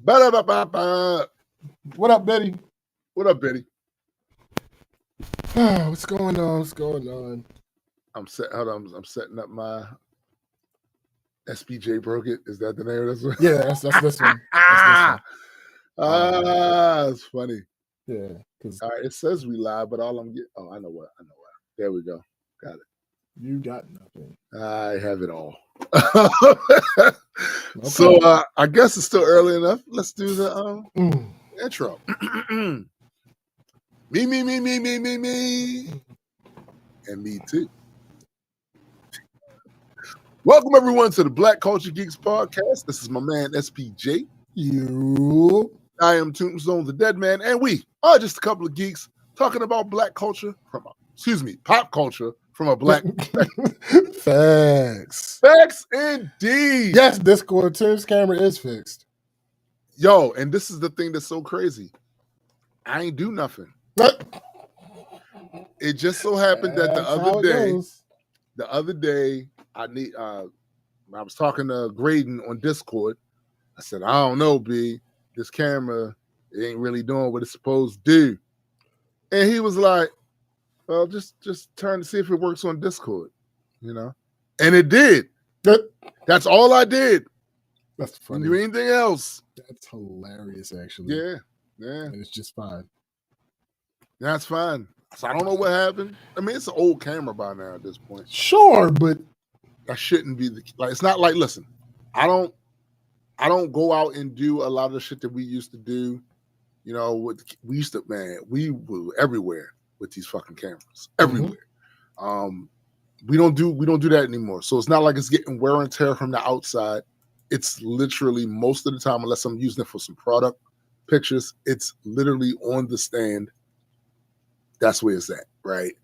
Ba-da-ba-ba-ba. What up, Betty? What up, Betty? What's going on? What's going on? I'm setting up my SPJ Broke It. Is that the name of this one? Yeah, that's this one. That's It's funny. Yeah, because all right, it says we live, but all I'm getting. Oh, I know what. There we go. Got it. You got nothing. I have it all. Okay. So I guess it's still early enough. Let's do the intro. Me, and me too. Welcome everyone to the Black Culture Geeks podcast. This is my man SPJ. I am Tombstone the Dead Man, and we are just a couple of geeks talking about black culture pop culture from a black Facts indeed. Yes, Discord Tim's camera is fixed. Yo, and this is the thing that's so crazy. I ain't do nothing. It just so happened that the other day, I was talking to Graydon on Discord. I said, I don't know, B, this camera, it ain't really doing what it's supposed to do. And he was like, well, just turn to see if it works on Discord, you know? And it did. That's all I did. That's funny. Didn't do anything else. That's hilarious, actually. Yeah. And it's just fine. That's fine. So I don't know what happened. I mean, it's an old camera by now at this point. Sure, but that shouldn't be it's not like, listen, I don't go out and do a lot of the shit that we used to do. You know, we were everywhere with these fucking cameras. Everywhere. Mm-hmm. We don't do that anymore. So it's not like it's getting wear and tear from the outside. It's literally most of the time, unless I'm using it for some product pictures, it's literally on the stand. That's where it's at, right?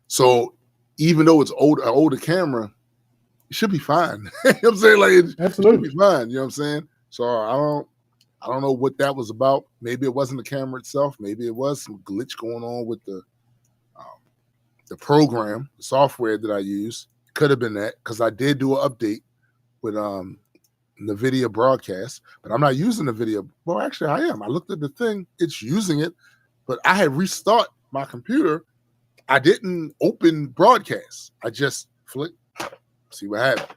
So even though it's an older camera, it should be fine. You know what I'm saying? Like it should be fine. You know what I'm saying? So I don't know what that was about. Maybe it wasn't the camera itself. Maybe it was some glitch going on with the program, the software that I use. Could have been that because I did do an update with the video broadcast, but I'm not using the video. Well, actually, I am. I looked at the thing; it's using it, but I had restart my computer. I didn't open broadcast. I just flicked, see what happened.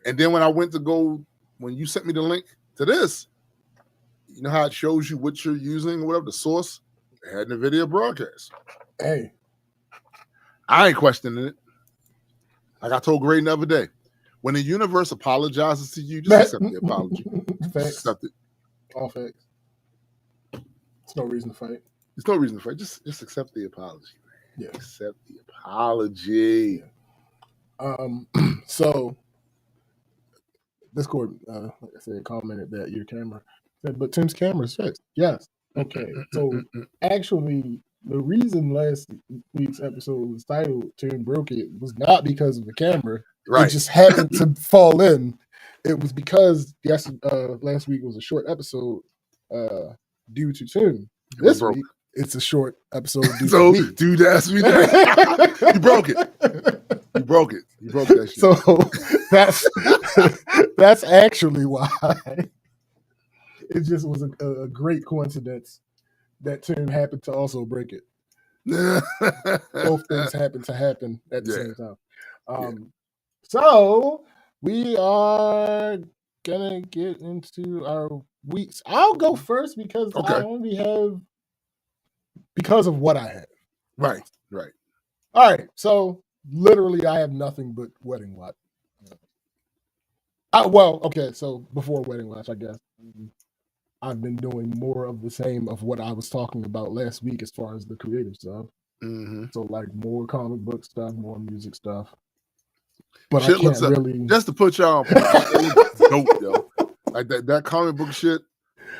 And then when I went to when you sent me the link to this, you know how it shows you what you're using, or whatever the source. It had the video broadcast. Hey, I ain't questioning it. Like I told Gray the other day, when the universe apologizes to you, just accept the apology. Just accept it. All facts. There's no reason to fight. There's no reason to fight. Just accept the apology, man. Yeah. Accept the apology. So Discord, like I said, commented that your camera said, but Tim's camera is fixed. Yes. Okay. So actually, the reason last week's episode was titled Tim Broke It was not because of the camera. Right. It just happened to fall in. It was because last week was a short episode due to Tim. This week, it's a short episode due to me. Dude asked me that. You broke it. You broke it. You broke that shit. So that's actually why. It just was a great coincidence that Tim happened to also break it. Both things happened to happen at the same time. So we are gonna get into our weeks. I'll go first because I only have because of what I have. Right. All right. So literally, I have nothing but Wedding Watch. So before Wedding Watch, I guess I've been doing more of the same of what I was talking about last week as far as the creative stuff. Mm-hmm. So like more comic book stuff, more music stuff. But shit I can't really just to put y'all on point, dope, yo. Like that comic book shit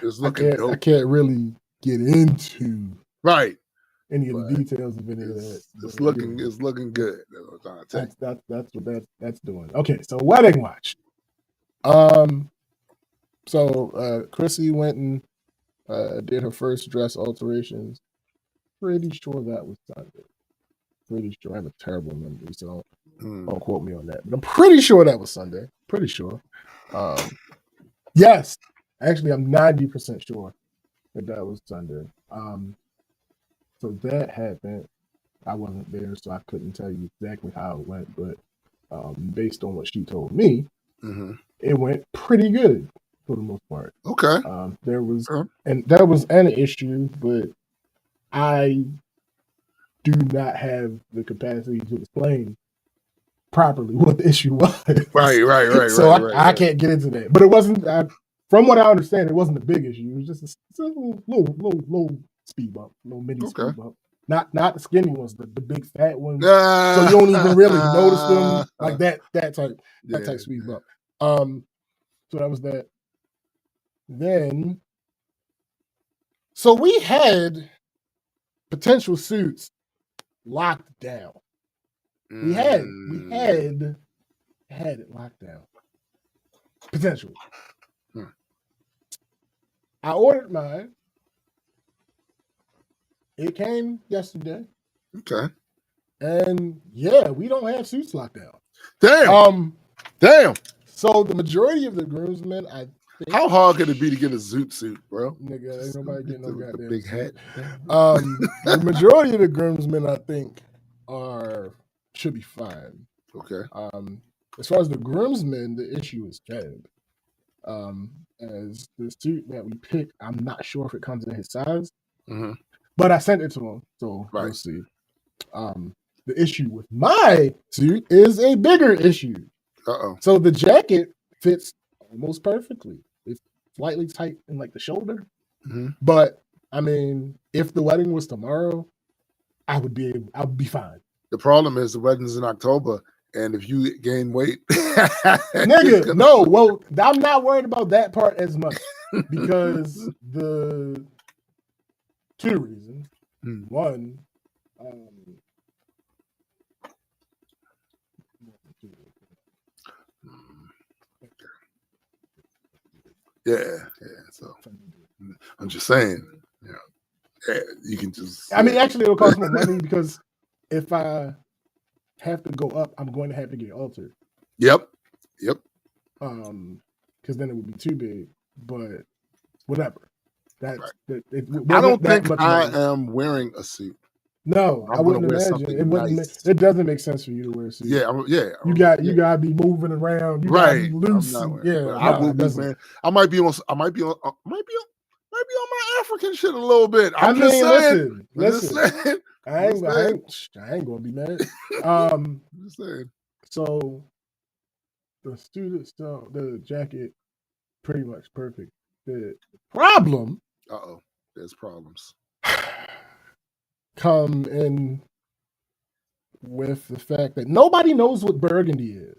is looking dope. I can't really get into any of the details of any of that. It's looking good. That's what that's doing. Okay, so Wedding Watch. So Chrissy went and did her first dress alterations. Pretty sure that was Sunday. Pretty sure. I have a terrible memory, so don't quote me on that. But I'm pretty sure that was Sunday. Pretty sure. Yes. Actually, I'm 90% sure that was Sunday. So that happened. I wasn't there, so I couldn't tell you exactly how it went, but based on what she told me, it went pretty good for the most part. Okay. There was an issue, but I do not have the capacity to explain properly what the issue was. Right. So I can't get into that. But it wasn't. From what I understand, it wasn't a big issue. It was just a little speed bump, little mini speed bump. Not the skinny ones, the big fat ones. So you don't even really notice them like that type speed bump. So that was that. Then, so we had potential suits locked down. We had it locked down. Potentially. I ordered mine. It came yesterday. Okay. And yeah, we don't have suits locked down. Damn. So the majority of the groomsmen, I think. How hard could it be to get a zoot suit, bro? Nigga, ain't nobody getting no goddamn big hat. The majority of the groomsmen, I think, should be fine. Okay. As far as the groomsmen, the issue is Kev. As the suit that we picked, I'm not sure if it comes in his size, but I sent it to him, so we'll see. The issue with my suit is a bigger issue. So the jacket fits almost perfectly. It's slightly tight in like the shoulder, but I mean, if the wedding was tomorrow, I would be fine. The problem is the wedding's in October. And if you gain weight, nigga, no. Well, I'm not worried about that part as much because the two reasons. One, yeah. So I'm just saying, you can just. I mean, actually, it'll cost more money because if I have to go up, I'm going to have to get altered. Yep. Because then it would be too big. But whatever. I don't think I am wearing a suit. No, I wouldn't imagine. It doesn't make sense for you to wear a suit. Yeah. You gotta be moving around. You gotta be loose. I will be, man. I might be on my African shit a little bit. I'm just saying. Listen. I ain't gonna be mad. I'm just saying. So the jacket, pretty much perfect. The problem. There's problems. Come in with the fact that nobody knows what burgundy is.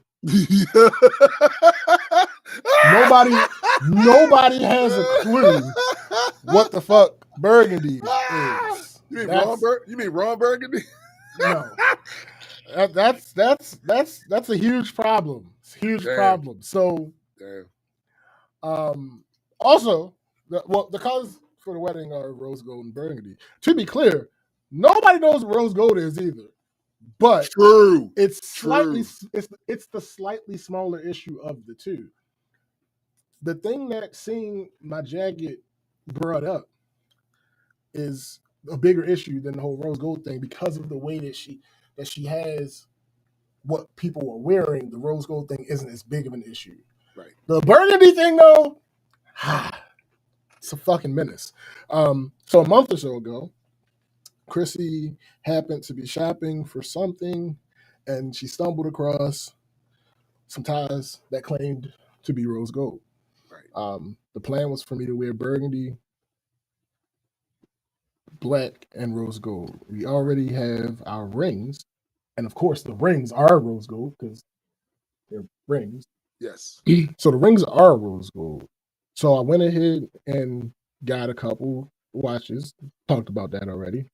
Nobody has a clue what the fuck burgundy is. You mean Ron Burgundy? No. That's a huge problem. It's a huge problem. So also the colors for the wedding are rose gold and burgundy. To be clear, nobody knows what rose gold is either. But it's the slightly smaller issue of the two. The thing that seeing my jacket brought up is a bigger issue than the whole rose gold thing because of the way that she has what people were wearing. The rose gold thing isn't as big of an issue. Right. The burgundy thing though, it's a fucking menace. So a month or so ago, Chrissy happened to be shopping for something, and she stumbled across some ties that claimed to be rose gold. Right. The plan was for me to wear burgundy, black, and rose gold. We already have our rings, and of course the rings are rose gold because they're rings. Yes. So the rings are rose gold. So I went ahead and got a couple watches. Talked about that already.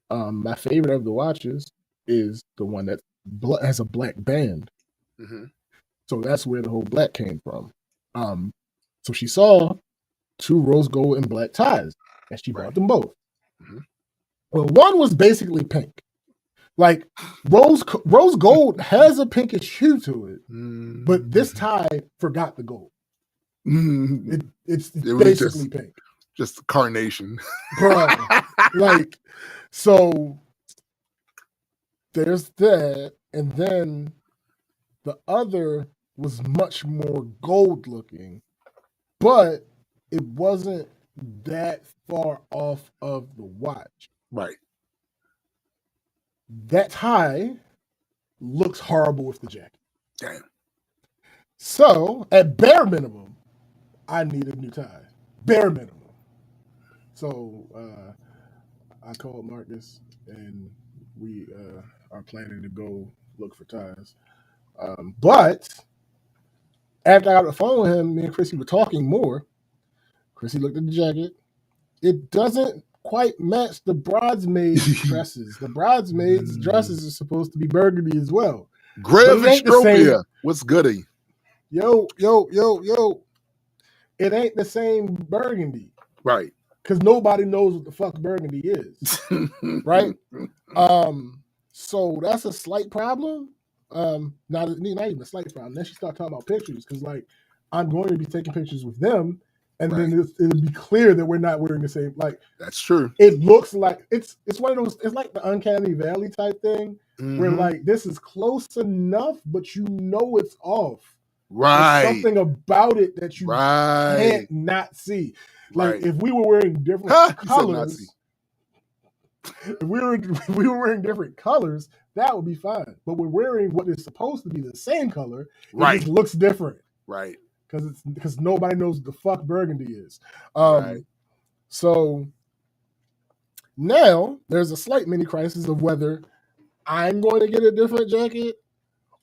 My favorite of the watches is the one that has a black band. So that's where the whole black came from. So she saw two rose gold and black ties, and she bought them both. Well, one was basically pink. Like rose gold has a pinkish hue to it, but this tie forgot the gold. It's It was basically pink. Just carnation. Bro. Like, so there's that. And then the other was much more gold looking, but it wasn't that far off of the watch. Right. That tie looks horrible with the jacket. Damn. So at bare minimum, I need a new tie. Bare minimum. So I called Marcus and we are planning to go look for ties. But after I got the phone with him, me and Chrissy were talking more. Chrissy looked at the jacket. It doesn't quite match the bridesmaids' dresses. The bridesmaids' dresses are supposed to be burgundy as well. Gravitropia. What's goody? Yo. It ain't the same burgundy. Right. Because nobody knows what the fuck burgundy is. Right? So that's a slight problem. Not even a slight problem. Then she started talking about pictures because, like, I'm going to be taking pictures with them, and then it'll be clear that we're not wearing the same. Like, that's true. It looks like it's one of those. It's like the uncanny valley type thing, where like this is close enough, but you know it's off. Right. There's something about it that you can't not see. Like if we were wearing different colors. If we were wearing different colors, that would be fine. But we're wearing what is supposed to be the same color. It just looks different. Right. Because nobody knows what the fuck burgundy is. Right. So now there's a slight mini crisis of whether I'm going to get a different jacket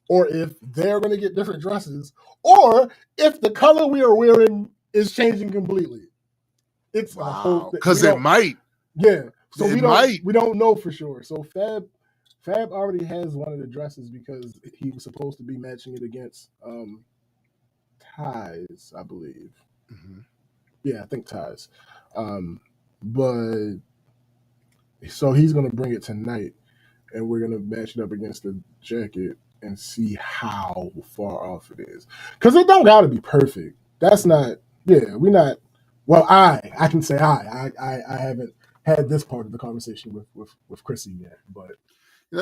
or if they're going to get different dresses or if the color we are wearing is changing completely. It's a whole thing. Because it might. Yeah. So we don't know for sure. So Fab already has one of the dresses because he was supposed to be matching it against ties, I believe. Mm-hmm. Yeah, I think ties. But so he's gonna bring it tonight, and we're gonna match it up against the jacket and see how far off it is. Because it don't gotta be perfect. That's not. Yeah, we're not. Well, I can say I haven't had this part of the conversation with Chrissy yet, but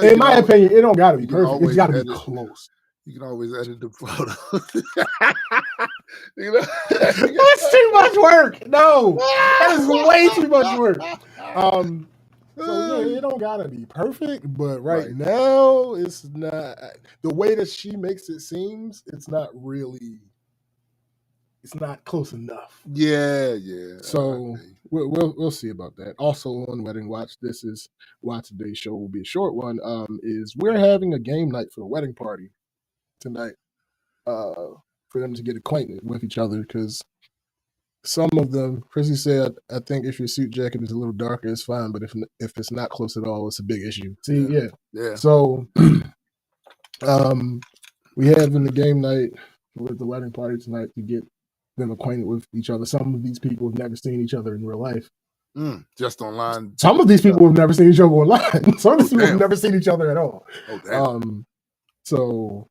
in my opinion, it don't gotta be perfect. It's gotta be close. You can always edit the photo. That's too much work. No, that is way too much work. So yeah, it don't gotta be perfect, but right now it's not. The way that she makes it seems, it's not really. It's not close enough. Yeah. So we'll see about that. Also on Wedding Watch, this is why today's show will be a short one. Is we're having a game night for the wedding party tonight. For them to get acquainted with each other because some of them, Chrissy said, I think if your suit jacket is a little darker, it's fine, but if it's not close at all, it's a big issue. See, yeah. So, we have in the game night with the wedding party tonight to get them acquainted with each other. Some of these people have never seen each other in real life. Just online. Some of these people have never seen each other online. Some of these people have never seen each other at all. Oh, damn. So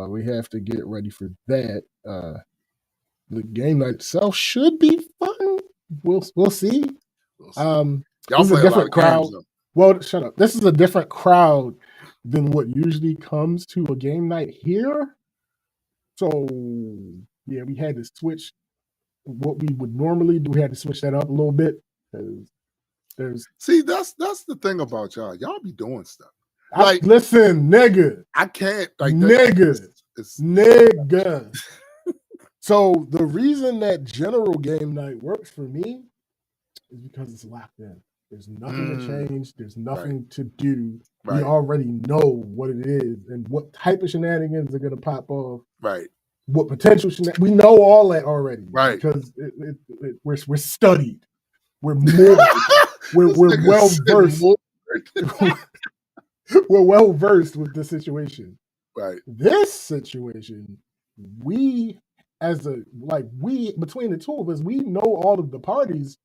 we have to get ready for that. The game night itself should be fun. We'll see. Y'all this is a different crowd. Games, well, shut up. This is a different crowd than what usually comes to a game night here. So yeah, we had to switch what we would normally do. We had to switch that up a little bit because there's. See, that's the thing about y'all. Y'all be doing stuff. Like, listen, nigga. I can't. Like, nigga. Nigga. So the reason that general game night works for me is because it's locked in. There's nothing to change. There's nothing to do. We already know what it is and what type of shenanigans are going to pop off. Right. What potential shenanigans. We know all that already. Right. Because we're studied. We're more. we're well versed. We're well versed with the situation. Right. This situation, between the two of us, we know all of the parties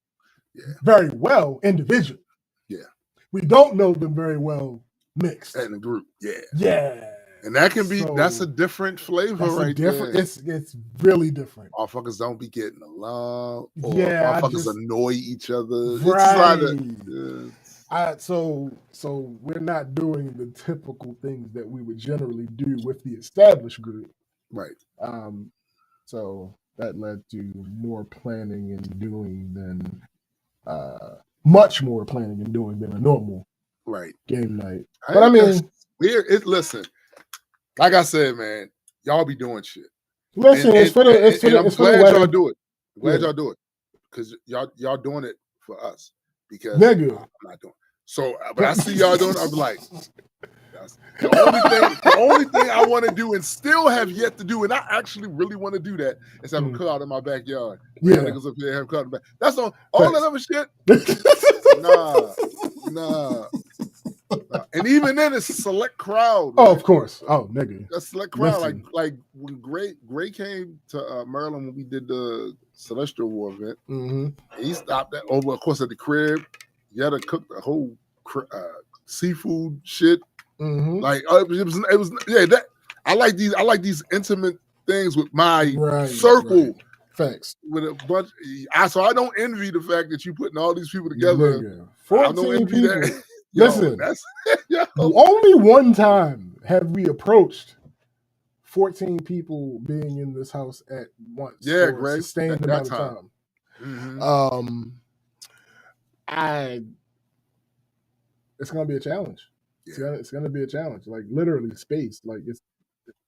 very well individually. Yeah. We don't know them very well mixed. In the group. Yeah. Yeah. And that can be that's a different flavor right there. It's really different. Motherfuckers don't be getting along. Or Yeah, motherfuckers annoy each other. Right. So we're not doing the typical things that we would generally do with the established group. Right. So that led to more planning and doing than much more planning and doing than a normal game night. But I mean, listen, like I said, man, y'all be doing shit. Listen, I'm glad y'all do it. Glad y'all do it because y'all doing it for us because nigga. I'm not doing it. So, but I see y'all doing it. I'm like, the only thing I want to do and still have yet to do, and I actually really want to do that, is have a cookout in my backyard. Yeah, niggas up there have a cookout in the back. That's all that other shit. Nah. And even then, it's a select crowd. Oh, of course. Oh, nigga. A select crowd. Like when Gray came to Maryland when we did the Celestial War event, he stopped over, of course, at the crib. You had to cook the whole seafood shit. Like it was that I like these intimate things with my circle. Right. Facts. With a bunch, so I don't envy the fact that you putting all these people together. Nigga. 14 people. That. Listen, only one time have we approached 14 people being in this house at once. Yeah, great. Sustained amount of time. It's gonna be a challenge. Yeah. It's gonna be a challenge. Like literally space. Like it's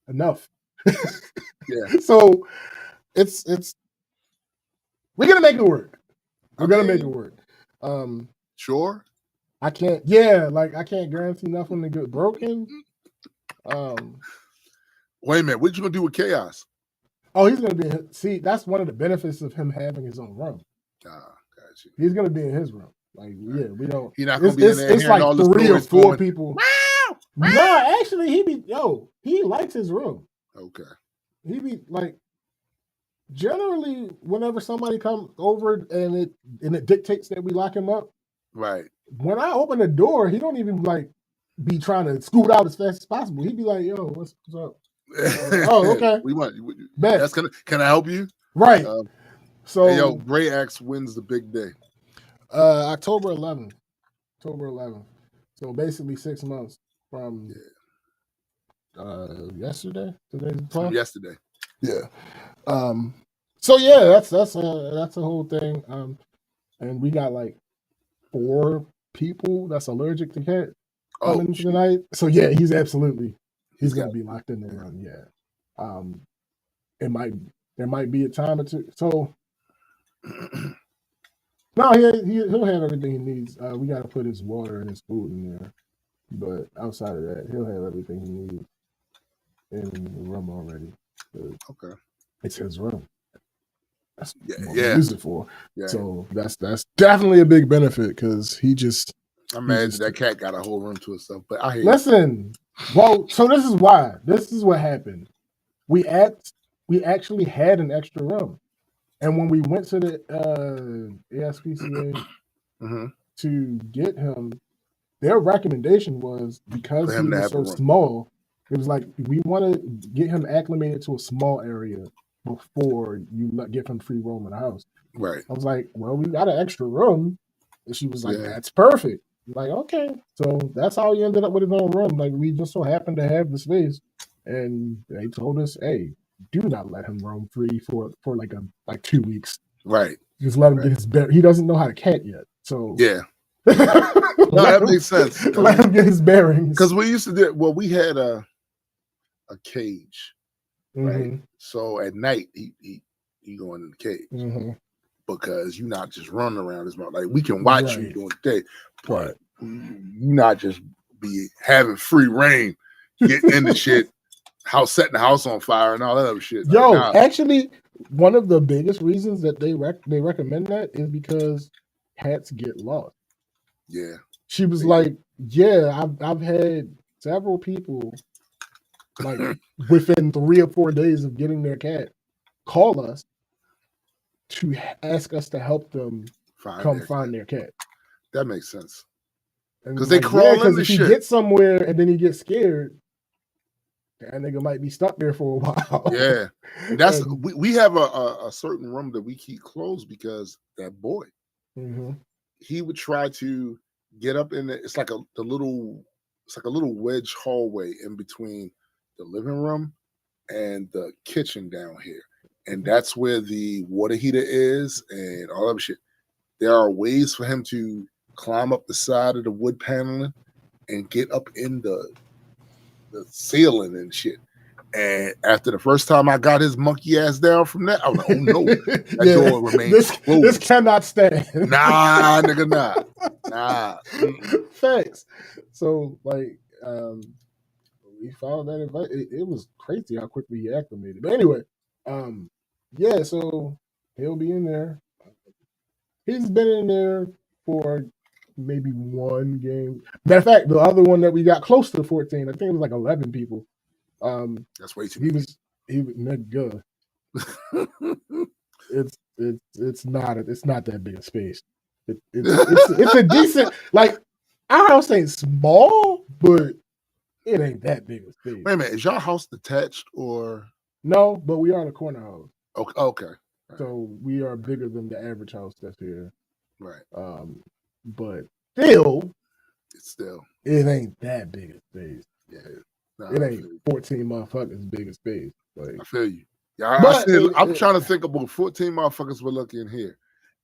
enough. Yeah. So it's we're gonna make it work. We're gonna make it work. Sure. I can't. Yeah, like I can't guarantee nothing to get broken. Wait a minute. What you gonna do with Chaos? Oh, he's gonna be. See, that's one of the benefits of him having his own room. Got you. He's gonna be in his room. Like, yeah, we don't. He's not gonna be in there. It's like 3 or 4 people. No, actually, he likes his room. Okay. He be like, generally, whenever somebody comes over and it dictates that we lock him up. Right. When I open the door, he don't even like be trying to scoot out as fast as possible. He'd be like, "Yo, what's up?" Oh, okay. Can I help you? Right. So, hey, Gray Axe wins the big day. October 11th. So basically 6 months from yesterday. From yesterday. Yeah. So yeah, that's the whole thing. And we got like 4 people that's allergic to cat coming tonight. So yeah, he's gonna be locked in there. Yeah. There might be a time or two. So no, he'll have everything he needs. We got to put his water and his food in there, but outside of that, he'll have everything he needs in the room already. Okay, it's his room. That's what we yeah. use it for. Yeah. So that's definitely a big benefit because he just. I imagine that cat got a whole room to itself. But I hear listen. Well, so this is why. This is what happened. We actually had an extra room. And when we went to the ASPCA to get him, their recommendation was because he was so small, it was like, we want to get him acclimated to a small area before you give him free roam in the house. Right. I was like, well, we got an extra room. And she was like, that's perfect. I'm like, okay. So that's how he ended up with his own room. Like, we just so happened to have the space. And they told us, hey, do not let him roam free for like 2 weeks. Right. Just let him get his bearings. He doesn't know how to cat yet. So yeah. That makes sense. Let him get his bearings. Because we used to do we had a cage. Right. So at night he go in the cage. Because you're not just running around this mouth. Like we can watch you during the day, but you not just be having free reign, getting into shit. Setting the house on fire and all that other shit. Yo, actually, one of the biggest reasons that they recommend that is because cats get lost. Yeah. She was like, yeah, I've had several people like within 3 or 4 days of getting their cat call us to ask us to help them find their cat. That makes sense. Because they crawl into if shit. He gets somewhere and then he gets scared, that nigga might be stuck there for a while. Yeah, and that's we have a certain room that we keep closed because that boy, he would try to get up in it's like a little wedge hallway in between the living room and the kitchen down here, and that's where the water heater is and all that shit. There are ways for him to climb up the side of the wood paneling and get up in the ceiling and shit. And after the first time I got his monkey ass down from that, I was like, oh no, that door remains closed. This cannot stand. Nah, nigga, nah. Facts. So, like, we found that advice. It was crazy how quickly he acclimated. But anyway, yeah, so he'll be in there. He's been in there for maybe one game. Matter of fact, the other one that we got close to 14, I think it was like 11 people. That's way too many. He was nigga. It's not that big a space. It's a decent, like, I don't say small, but it ain't that big a space. Wait a minute, is y'all house detached or no? But we are in a corner house. Okay. Right. So we are bigger than the average house that's here. Right. But still, it ain't that big a space. Yeah. Nah, it ain't 14 motherfuckers big a space. Like, I feel you. Yeah, I'm trying to think about 14 motherfuckers we're looking here.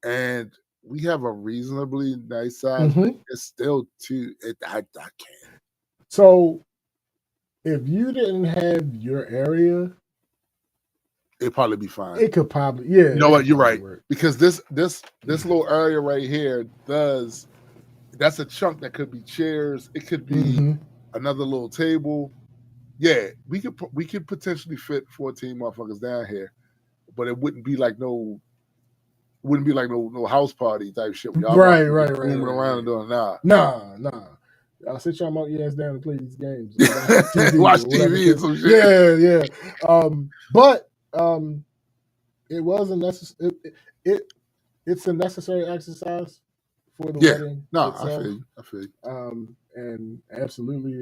And we have a reasonably nice size, but it's still I can't. So if you didn't have your area, it'd probably be fine. It could probably, yeah. You know what? You're right. Work. Because this little area right here that's a chunk that could be chairs. It could be another little table. Yeah, we could potentially fit 14 motherfuckers down here, but it wouldn't be like no house party type shit. Right. Rooming around and doing nah. I'll sit y'all monkey ass down and play these games. Watch TV and some shit. Yeah. But it was a necessary. It's a necessary exercise for the wedding. No, itself. I feel you. And absolutely,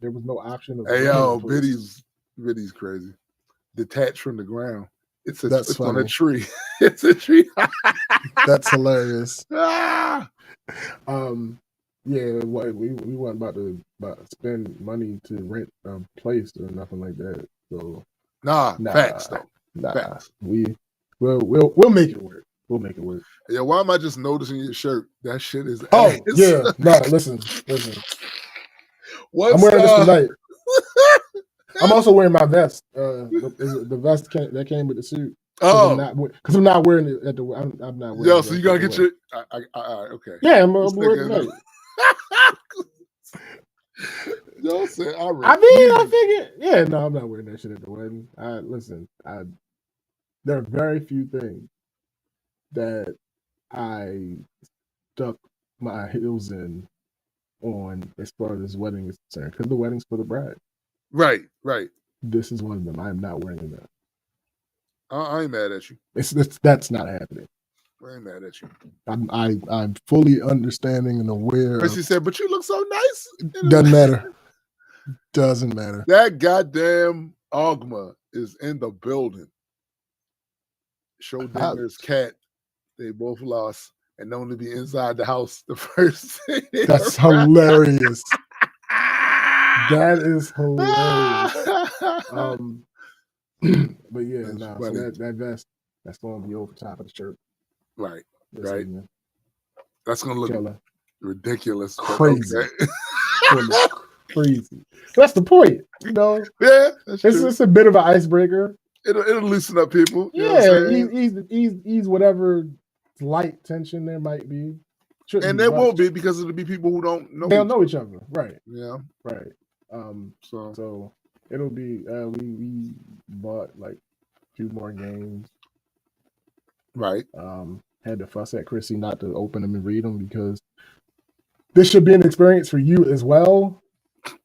there was no option of. Hey yo, Biddy's crazy. Detached from the ground. It's on a tree. It's a tree. That's hilarious. Yeah, we weren't about to spend money to rent a place or nothing like that. So facts though. Facts. We'll make it work. We'll make it work. Yeah, why am I just noticing your shirt? That shit is. Oh yeah, no. Listen. I'm wearing this tonight. I'm also wearing my vest. The vest that came with the suit. Because I'm not wearing it at the. I'm not wearing. Yo, so you gotta get your. Okay. Yeah, I'm wearing it tonight. Yo, said I figured. Yeah, no, I'm not wearing that shit at the wedding. There are very few things that I stuck my heels on as far as this wedding is concerned, because the wedding's for the bride. Right. This is one of them. I'm not wearing that. I ain't mad at you. That's not happening. I ain't mad at you. I'm fully understanding and aware. But she said, "But you look so nice." Doesn't matter. Doesn't matter. That goddamn Ogma is in the building. Show Dinger's cat. They both lost and known to be inside the house the first thing. That's hilarious. That is hilarious. But yeah, so that vest, that's going to be over top of the shirt. Right. Evening. That's going to look ridiculous. Crazy. Okay. Crazy. That's the point, you know? Yeah, it's a bit of an icebreaker. It'll loosen up people. Yeah, ease whatever light tension there might be. And there will be, because it'll be people who don't know. They'll know each other, right? Yeah, right. So it'll be. We bought like 2 more games. Right. Had to fuss at Chrissy not to open them and read them, because this should be an experience for you as well.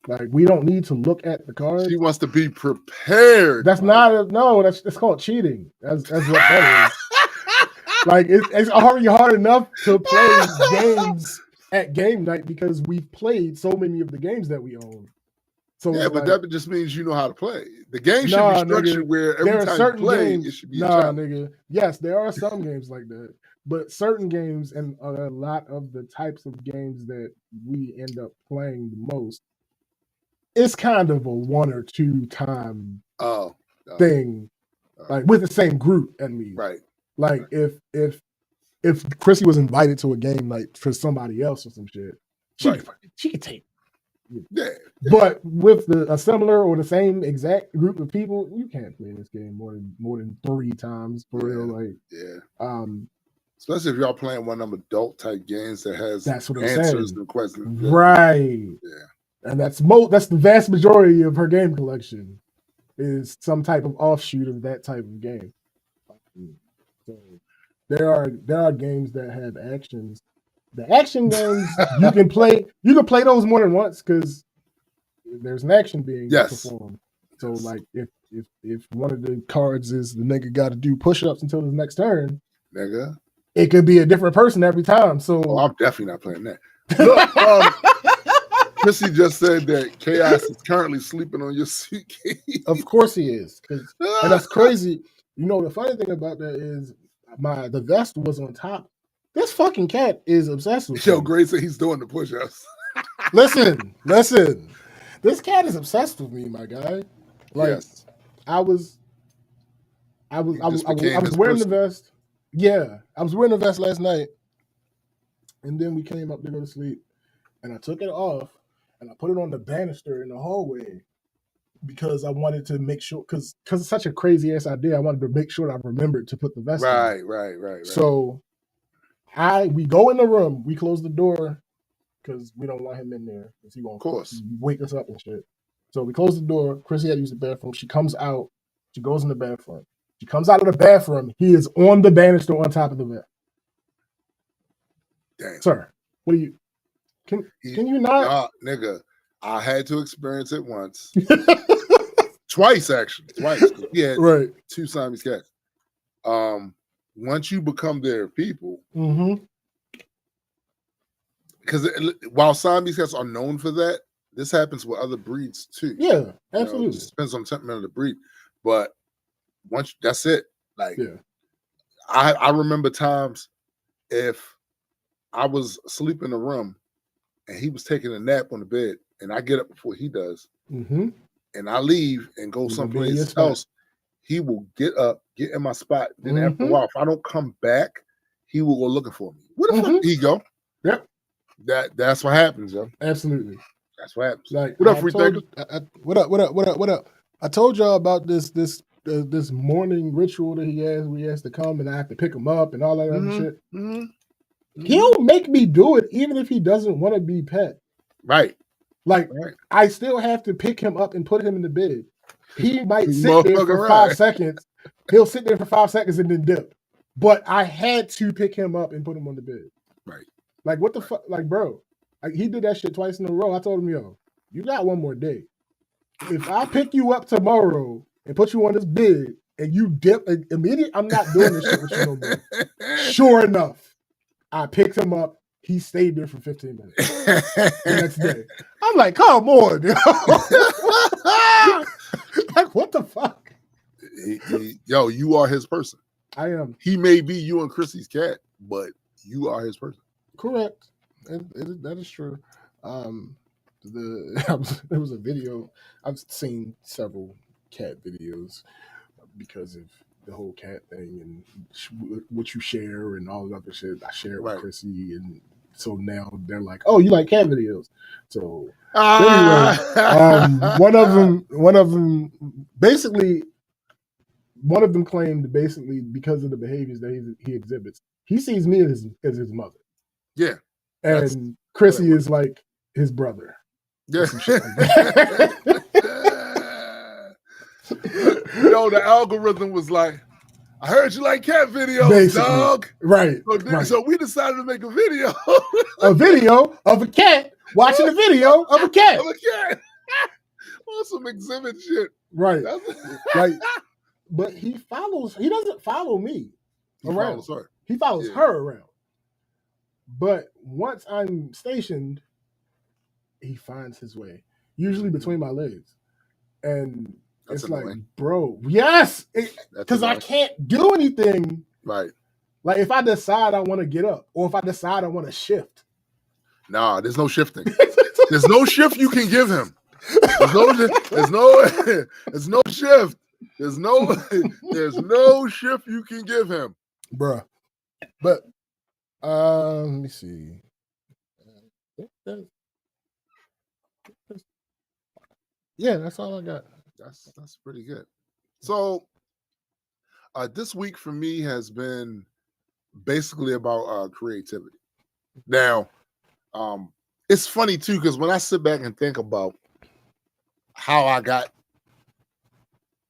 Like, we don't need to look at the cards. She wants to be prepared. That's it's called cheating. That's what that is. Like, it's already hard enough to play games at game night because we've played so many of the games that we own. So yeah, it's but like, that just means you know how to play. The game should nah, be structured nigga, where there every are time you certain play, games. it should be a Nah, challenge. nigga. Yes, there are some games like that, but certain games and a lot of the types of games that we end up playing the most, it's kind of a 1 or 2 time Oh, thing, like with the same group at least. right. Like if Chrissy was invited to a game like for somebody else or some shit, she could take. Yeah. But with a similar or the same exact group of people, you can't play this game more than 3 times for real. Like, especially if y'all playing one of them adult type games that has that's what I'm answers saying. and questions. Right. Yeah. And that's the vast majority of her game collection is some type of offshoot of that type of game. So there are games that have actions. The action games you can play those more than once because there's an action being performed. So like if one of the cards is the nigga got to do push-ups until his next turn, nigga, it could be a different person every time. So I'm definitely not playing that. Look, Chrissy just said that Chaos is currently sleeping on your suitcase. Of course he is, and that's crazy. You know, the funny thing about that is the vest was on top. This fucking cat is obsessed with Yo, Gray said he's doing the push-ups. Listen. This cat is obsessed with me, my guy. Like, yes. I was wearing the vest. Yeah, I was wearing the vest last night, and then we came up to go to sleep, and I took it off, and I put it on the banister in the hallway because I wanted to make sure, because it's such a crazy ass idea. I wanted to make sure I remembered to put the vest on. Right. So we go in the room, we close the door because we don't want him in there because he won't wake us up and shit. So we close the door. Chrissy had to use the bathroom. She comes out. She goes in the bathroom. She comes out of the bathroom. He is on the banister on top of the bed. Damn. Sir, what do you? Can you not? Nigga, I had to experience it once. Twice, actually. Twice. We had 2 Siamese cats. Once you become their people, because while Siamese cats are known for that, this happens with other breeds too. Yeah, absolutely. It just depends on the temperament of the breed. But once that's it. Like, I remember times if I was asleep in the room and he was taking a nap on the bed, and I get up before he does, and I leave and go someplace else, he will get up, get in my spot. Then after a while, if I don't come back, he will go looking for me. Where the fuck did he go? Yep. That's what happens, yo. Absolutely. That's what happens. Like, what up, free thinker? What up? I told y'all about this morning ritual that he has to come, and I have to pick him up and all that other shit. He'll make me do it even if he doesn't want to be pet. Right. Like, I still have to pick him up and put him in the bed. He might sit there for 5 seconds. He'll sit there for 5 seconds and then dip. But I had to pick him up and put him on the bed. Right. Like, what the fuck? Like, bro, he did that shit twice in a row. I told him, yo, you got one more day. If I pick you up tomorrow and put you on this bed and you dip immediately, I'm not doing this shit with you no more. Sure enough, I picked him up. He stayed there for 15 minutes the next day. I'm like, come on, yo. Like, what the fuck? Yo, you are his person. I am. He may be you and Chrissy's cat, but you are his person. Correct. That is true. There was a video. I've seen several cat videos because of the whole cat thing and what you share and all the other shit. I share it with Chrissy, and so now they're like, "Oh, you like cat videos?" So anyway, one of them claimed basically because of the behaviors that he exhibits, he sees me as his mother. Yeah, and Chrissy is like his brother. Yeah. Yo, the algorithm was like, I heard you like cat videos, basically, dog. Right. So we decided to make a video. A video of a cat watching a video of a cat. Of a cat. On some exhibit shit. Right. Like, but he doesn't follow me around. He follows her around. But once I'm stationed, he finds his way. usually between my legs. And That's it's annoying. like, bro, yes, because I can't do anything. Right. Like if I decide I want to get up, or if I decide I want to shift. Nah, there's no shifting. There's no shift you can give him. There's no shift. There's no shift you can give him. Bruh. But let me see. Yeah, that's all I got. That's pretty good. So this week for me has been basically about creativity. Now, it's funny too, because when I sit back and think about how I got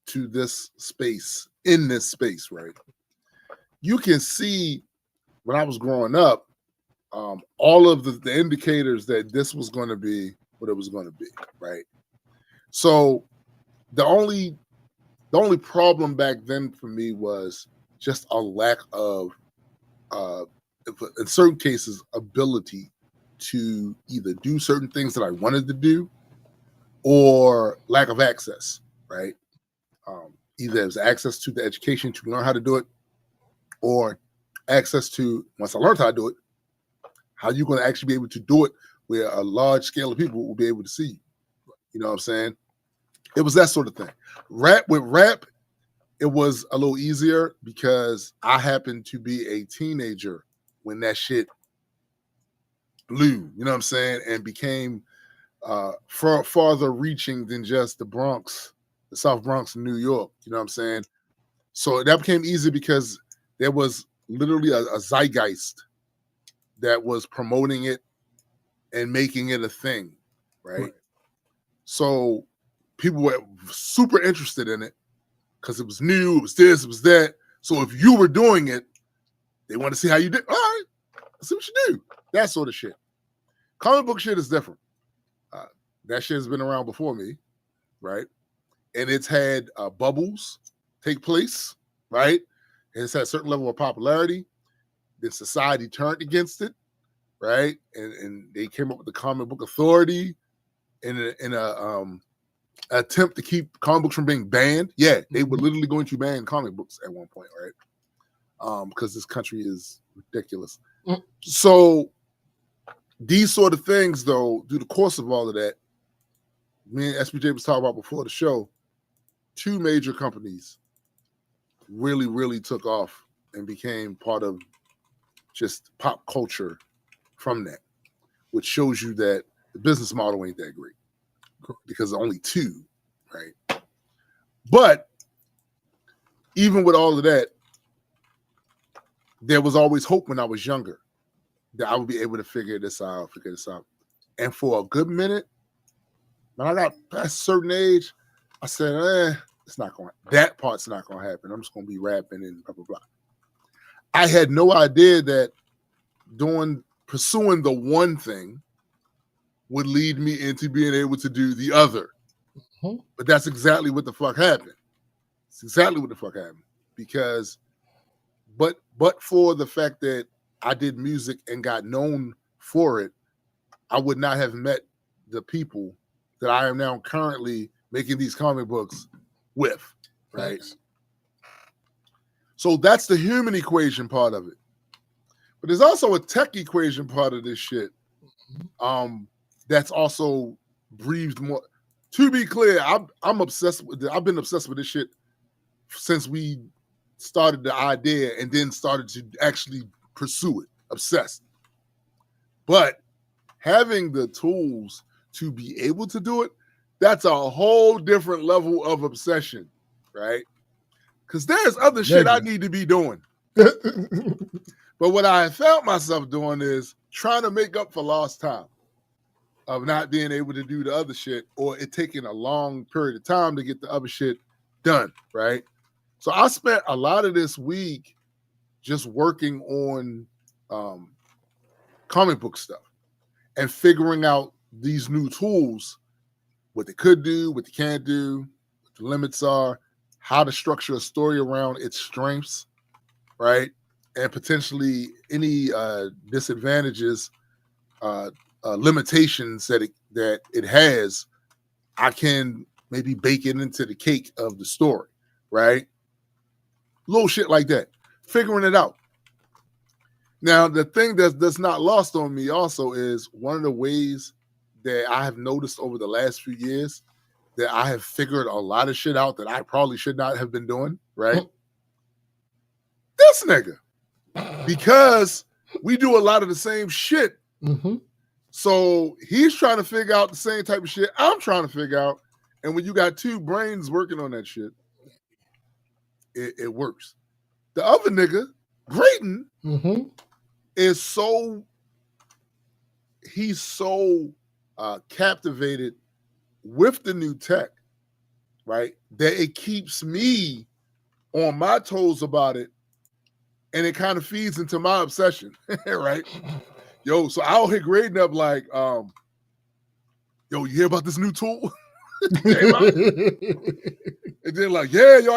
to this space, right? You can see when I was growing up, all of the indicators that this was going to be what it was going to be, right? So the only problem back then for me was just a lack of, in certain cases, ability to either do certain things that I wanted to do or lack of access, right? Either it was access to the education to learn how to do it, or access to, once I learned how to do it, how you're going to actually be able to do it where a large scale of people will be able to see you. You know what I'm saying? It was that sort of thing. With rap, it was a little easier because I happened to be a teenager when that shit blew, you know what I'm saying, and became farther reaching than just the Bronx, the South Bronx in New York, you know what I'm saying? So that became easy because there was literally a zeitgeist that was promoting it and making it a thing, right? So people were super interested in it because it was new, it was this, it was that. So if you were doing it, they want to see how you did. All right, let's see what you do. That sort of shit. Comic book shit is different. That shit has been around before me, right? And it's had bubbles take place, right? And it's had a certain level of popularity. Then society turned against it, right? And they came up with the Comic Book Authority in a attempt to keep comic books from being banned. Yeah, they were literally going to ban comic books at one point, right? Because this country is ridiculous. So these sort of things, though, through the course of all of that, me and SPJ was talking about before the show, two major companies really, really took off and became part of just pop culture from that, which shows you that the business model ain't that great because only two, right? But even with all of that, there was always hope when I was younger that I would be able to figure this out. And for a good minute, when I got past a certain age, I said, it's not going. That part's not going to happen. I'm just going to be rapping and blah blah blah. I had no idea that pursuing the one thing would lead me into being able to do the other. But that's exactly what the fuck happened. It's exactly what the fuck happened. Because, but for the fact that I did music and got known for it, I would not have met the people that I am now currently making these comic books with, right? Thanks. So that's the human equation part of it. But there's also a tech equation part of this shit. That's also breathed more. To be clear, I'm obsessed with it. I've been obsessed with this shit since we started the idea and then started to actually pursue it. Obsessed. But having the tools to be able to do it, that's a whole different level of obsession, right? Because there's other shit I need to be doing. But what I found myself doing is trying to make up for lost time of not being able to do the other shit, or it taking a long period of time to get the other shit done, right? So I spent a lot of this week just working on comic book stuff and figuring out these new tools, what they could do, what they can't do, what the limits are, how to structure a story around its strengths, right? And potentially any disadvantages, limitations that it has I can maybe bake it into the cake of the story, right? Little shit like that. Figuring it out. Now, the thing that's not lost on me also is one of the ways that I have noticed over the last few years that I have figured a lot of shit out that I probably should not have been doing, right? This nigga. Because we do a lot of the same shit. Mm-hmm. So he's trying to figure out the same type of shit I'm trying to figure out. And when you got two brains working on that shit, it works. The other nigga, Grayton, is he's so captivated with the new tech, right, that it keeps me on my toes about it, and it kind of feeds into my obsession, right? Yo, so I'll hit Grayton up like, yo, you hear about this new tool? And then like, yeah, yo,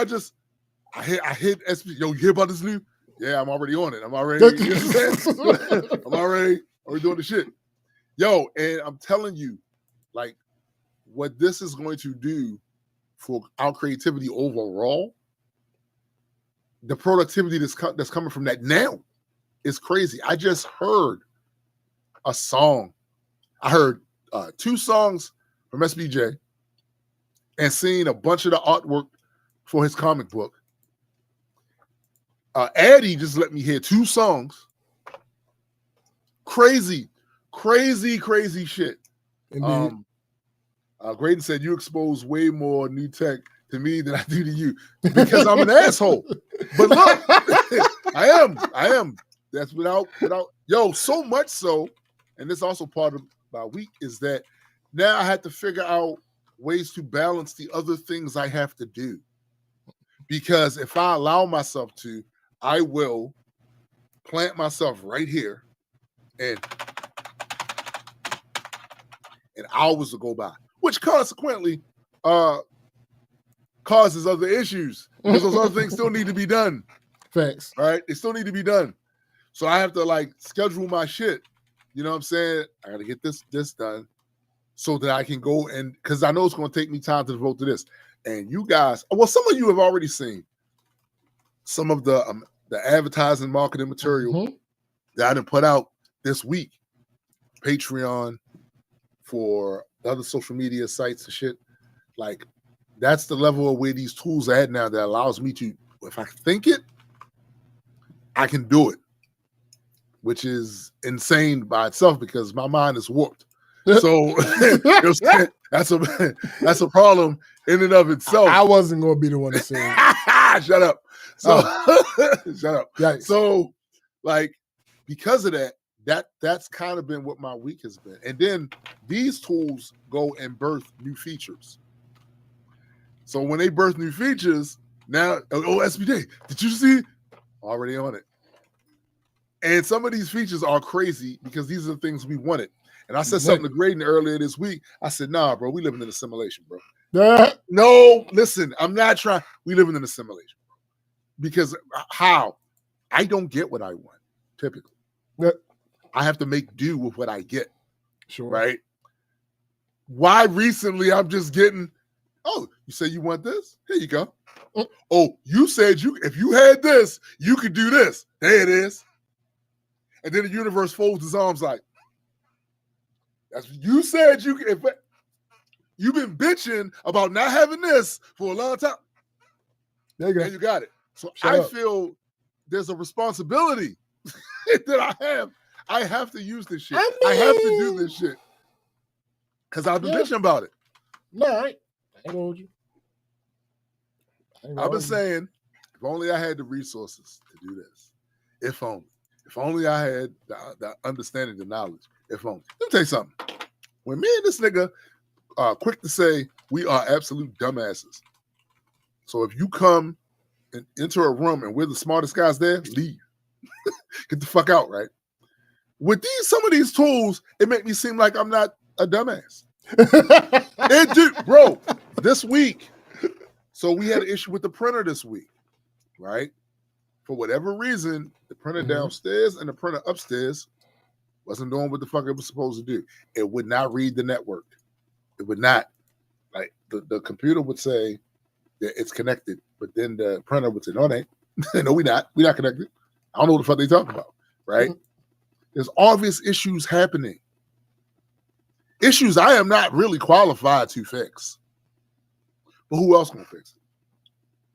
I hit SPJ. Yo, you hear about this new? Yeah, I'm already on it. I'm already, you know what I'm saying? I'm already doing the shit. Yo, and I'm telling you, like, what this is going to do for our creativity overall, the productivity that's coming from that now is crazy. I just heard a song. I heard 2 songs from SPJ and seen a bunch of the artwork for his comic book. Addy just let me hear 2 songs. Crazy shit. Graydon said, you expose way more new tech to me than I do to you because I'm an asshole. But look, I am. That's without, yo, so much so, and this also part of my week is that now I had to figure out ways to balance the other things I have to do. Because if I allow myself to, I will plant myself right here and hours will go by, which consequently causes other issues because those other things still need to be done. Facts. Right? They still need to be done. So I have to like schedule my shit. You know what I'm saying? I got to get this done so that I can go and because I know it's going to take me time to devote to this. And you guys, well, some of you have already seen some of the advertising marketing material that I done put out this week. Patreon, for other social media sites and shit. Like, that's the level of where these tools are at now that allows me to, if I think it, I can do it, which is insane by itself because my mind is warped. So that's a problem in and of itself. I wasn't going to be the one to say it. Shut up. So shut up. Yikes. So like because of that's kind of been what my week has been. And then these tools go and birth new features. So when they birth new features, now SPJ, did you see? Already on it. And some of these features are crazy because these are the things we wanted. And I said something to Graydon earlier this week. I said, nah, bro, we living in a simulation, bro. No, listen, I'm not trying. We living in a simulation, bro. Because how? I don't get what I want, typically. I have to make do with what I get. Sure. Right? Why recently I'm just getting, oh, you say you want this? Here you go. Oh, you said if you had this, you could do this. There it is. And then the universe folds its arms like, that's you said you if you've been bitching about not having this for a long time. There you go. And you got it. So I feel there's a responsibility that I have. I have to use this shit. I have to do this shit. Because I've been bitching about it. No, I ain't hold you. I've been saying, if only I had the resources to do this. If only I had the understanding, the knowledge. If only. Let me tell you something. When me and this nigga are quick to say we are absolute dumbasses. So if you come and enter a room and we're the smartest guys there, leave. Get the fuck out, right? With some of these tools, it make me seem like I'm not a dumbass. It do, bro. This week, so we had an issue with the printer this week, right? For whatever reason, the printer downstairs and the printer upstairs wasn't doing what the fuck it was supposed to do. It would not read the network. It would not. Like the computer would say that it's connected, but then the printer would say, no, it ain't. No, we're not connected. I don't know what the fuck they talking about, right? There's obvious issues happening. Issues I am not really qualified to fix. But who else gonna fix it?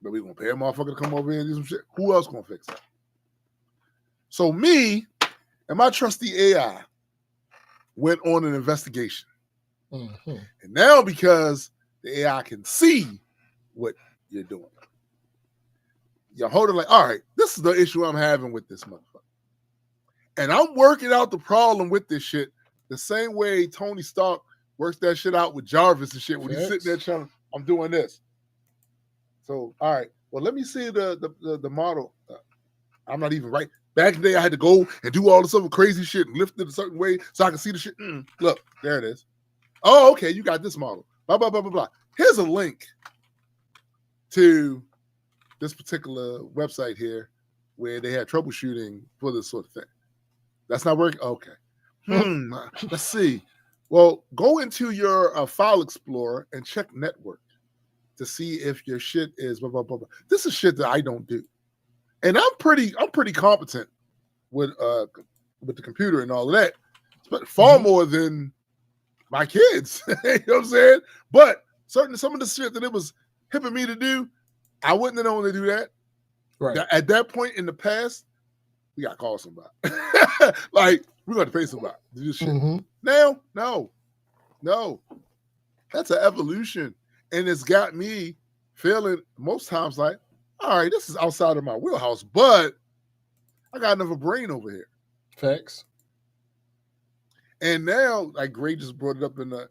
But we gonna pay a motherfucker to come over here and do some shit? Who else gonna fix it? So me and my trusty AI went on an investigation. Mm-hmm. And now because the AI can see what you're doing, you're holding like, all right, this is the issue I'm having with this motherfucker. And I'm working out the problem with this shit the same way Tony Stark works that shit out with Jarvis and shit when he's sitting there trying, I'm doing this. So, all right, well, let me see the model. I'm not even right. Back in the day, I had to go and do all this other crazy shit and lift it a certain way so I can see the shit. Look, there it is. Oh, okay, you got this model. Blah, blah, blah, blah, blah. Here's a link to this particular website here where they had troubleshooting for this sort of thing. That's not working? Okay. Let's see. Well, go into your file explorer and check network to see if your shit is blah, blah, blah, blah. This is shit that I don't do. And I'm pretty competent with the computer and all of that, but far more than my kids. You know what I'm saying? But some of the shit that it was hipping me to do, I wouldn't have known to do that. Right. At that point in the past, we got to call somebody. Like, we got to pay somebody to do this shit. Now, no. That's an evolution. And it's got me feeling most times like, all right, this is outside of my wheelhouse, but I got another brain over here. Facts. And now, like Gray just brought it up in the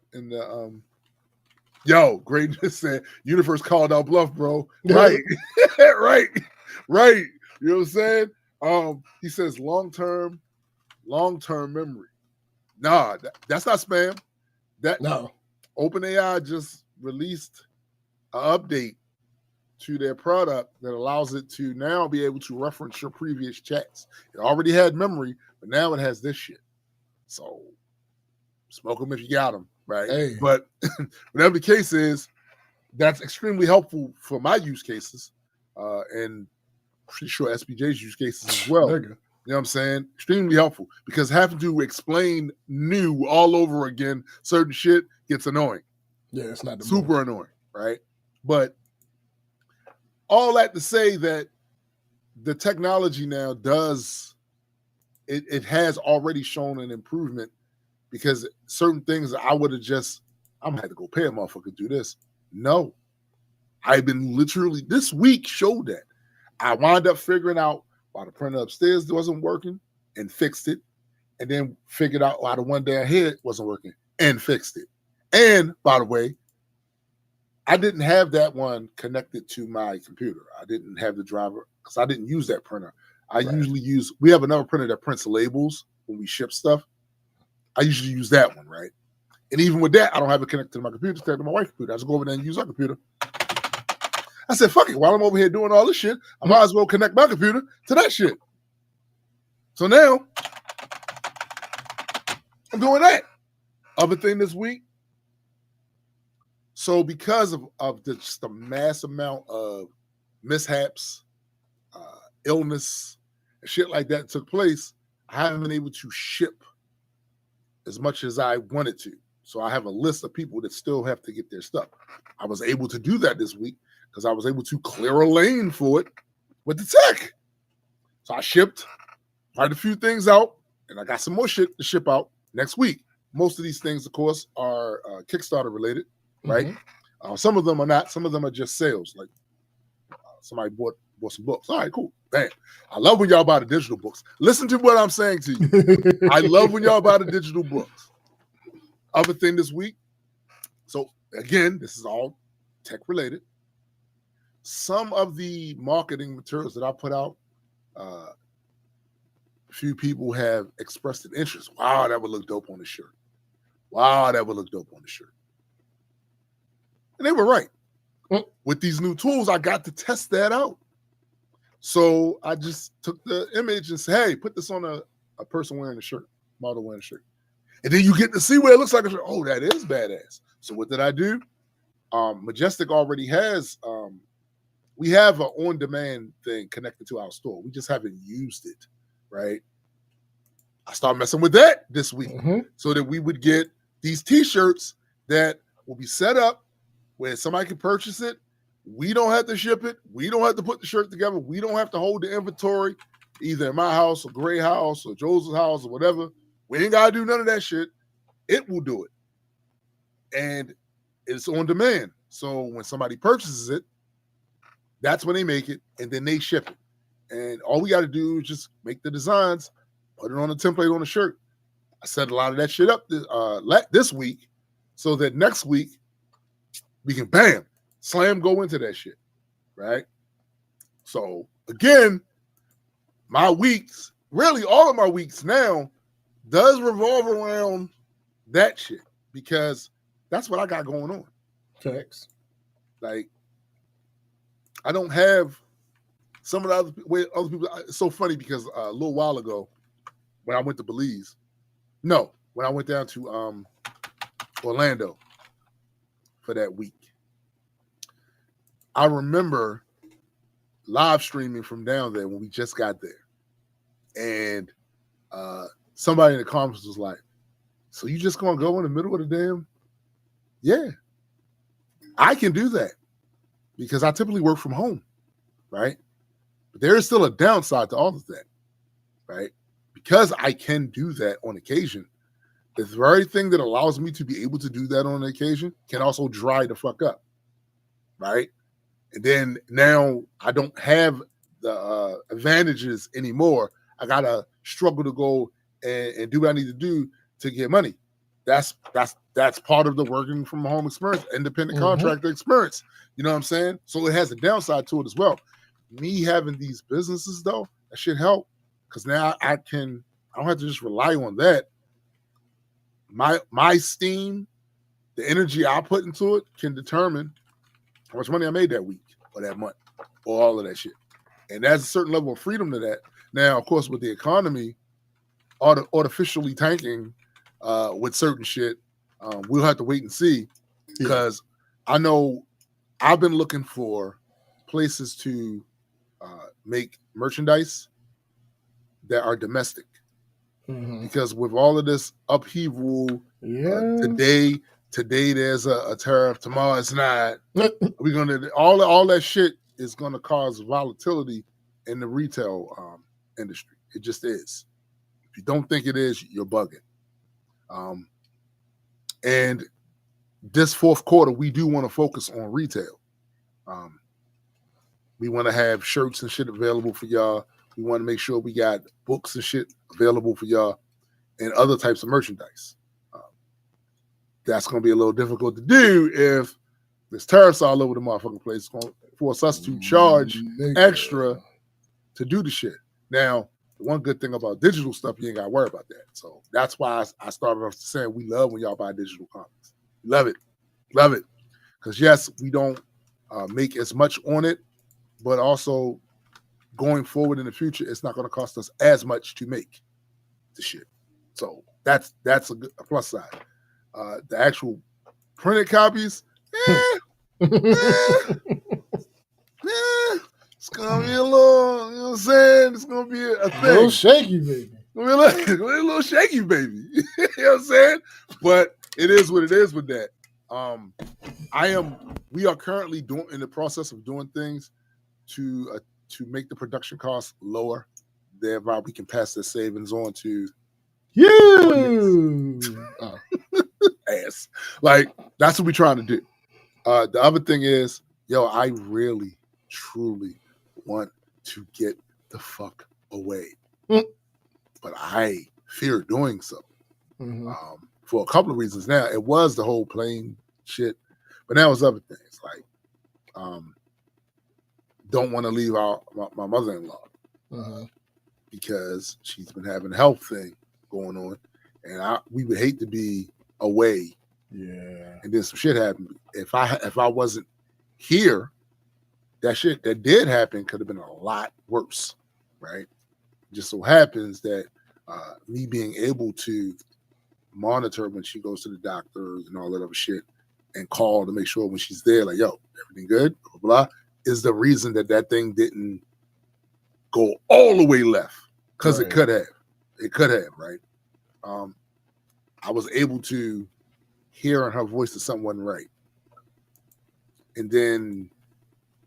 Gray just said, universe called out bluff, bro. Right. right. You know what I'm saying? He says long-term memory. Nah, that's not spam. No. OpenAI just released an update to their product that allows it to now be able to reference your previous chats. It already had memory, but now it has this shit. So smoke them if you got them, right? Hey. But whatever the case is, that's extremely helpful for my use cases, and pretty sure SPJ's use cases as well. You know what I'm saying? Extremely helpful, because having to explain new all over again certain shit gets annoying. Yeah, it's not super annoying, right? But all that to say that the technology now does it has already shown an improvement, because certain things I would have just, I'm gonna have to go pay a motherfucker to do this. No, I've been literally, this week showed that. I wound up figuring out why the printer upstairs wasn't working and fixed it, and then figured out why the one down here wasn't working and fixed it. And by the way, I didn't have that one connected to my computer. I didn't have the driver because I didn't use that printer. I usually use, we have another printer that prints labels when we ship stuff. I usually use that one, right? And even with that, I don't have it connected to my computer, it's connected to my wife's computer. I just go over there and use her computer. I said, fuck it, while I'm over here doing all this shit, I might as well connect my computer to that shit. So now, I'm doing that. Other thing this week, so because of just the mass amount of mishaps, illness, and shit like that took place, I haven't been able to ship as much as I wanted to. So I have a list of people that still have to get their stuff. I was able to do that this week because I was able to clear a lane for it with the tech. So I shipped quite a few things out, and I got some more shit to ship out next week. Most of these things, of course, are Kickstarter related, right? Some of them are not. Some of them are just sales. Like somebody bought some books. All right, cool. Bam. I love when y'all buy the digital books. Listen to what I'm saying to you. I love when y'all buy the digital books. Other thing this week. So again, this is all tech related. Some of the marketing materials that I put out, a few people have expressed an interest. Wow, that would look dope on the shirt. Wow, that would look dope on the shirt. And they were right. With these new tools, I got to test that out. So I just took the image and said, hey, put this on a person wearing a shirt, model wearing a shirt. And then you get to see what it looks like. Oh, that is badass. So what did I do? Majestic already has. We have an on-demand thing connected to our store. We just haven't used it, right? I started messing with that this week so that we would get these T-shirts that will be set up where somebody can purchase it. We don't have to ship it. We don't have to put the shirt together. We don't have to hold the inventory either in my house or Gray house or Joseph's house or whatever. We ain't got to do none of that shit. It will do it. And it's on demand. So when somebody purchases it, that's when they make it, and then they ship it. And all we got to do is just make the designs, put it on a template on a shirt. I set a lot of that shit up this week so that next week we can, bam, slam, go into that shit, right? So, again, my weeks, really all of my weeks now, does revolve around that shit because that's what I got going on. Facts. Like, I don't have some of the other people. It's so funny because a little while ago, when I went to Belize, when I went down to Orlando for that week, I remember live streaming from down there when we just got there, and somebody in the comments was like, "So you just gonna go in the middle of the damn?" Yeah, I can do that because I typically work from home, right? But there is still a downside to all of that, right? Because I can do that on occasion, the very thing that allows me to be able to do that on occasion can also dry the fuck up, right? And then now I don't have the advantages anymore. I gotta struggle to go and do what I need to do to get money. That's part of the working from home experience, independent contractor experience. You know what I'm saying? So it has a downside to it as well. Me having these businesses though, that should help because now I don't have to just rely on that. My steam, the energy I put into it can determine how much money I made that week or that month or all of that shit. And there's a certain level of freedom to that. Now, of course, with the economy artificially tanking with certain shit, we'll have to wait and see because I know I've been looking for places to make merchandise that are domestic because with all of this upheaval, today there's a tariff, tomorrow it's not. We're gonna all that shit is gonna cause volatility in the retail industry. It just is. If you don't think it is, you're bugging. And this fourth quarter, we do want to focus on retail. We want to have shirts and shit available for y'all. We want to make sure we got books and shit available for y'all and other types of merchandise. That's going to be a little difficult to do if there's tariffs all over the motherfucking place. It's going to force us to charge extra to do the shit. Now, the one good thing about digital stuff, you ain't got to worry about that. So that's why I started off saying we love when y'all buy digital comics. Love it. Love it. Because, yes, we don't make as much on it, but also going forward in the future, it's not going to cost us as much to make the shit. So that's a plus side. The actual printed copies, it's gonna be a little, you know what I'm saying? It's gonna be a thing. A little shaky, baby. A little shaky, baby. You know what I'm saying? But it is what it is with that. We are currently in the process of doing things to make the production costs lower. Thereby, we can pass the savings on to you. Ass. Like, that's what we're trying to do. The other thing is, I really, truly want to get the fuck away. But I fear doing so. For a couple of reasons. Now, it was the whole plane shit, but now it's other things. Like, don't want to leave my mother-in-law because she's been having a health thing going on, and we would hate to be away. Yeah. And then some shit happened. If I wasn't here, that shit that did happen could have been a lot worse, right? Just so happens that me being able to monitor when she goes to the doctors and all that other shit and call to make sure when she's there, like, yo, everything good, blah, blah, blah, is the reason that thing didn't go all the way left, because it could have. It could have, right? I was able to hear in her voice that something wasn't right. And then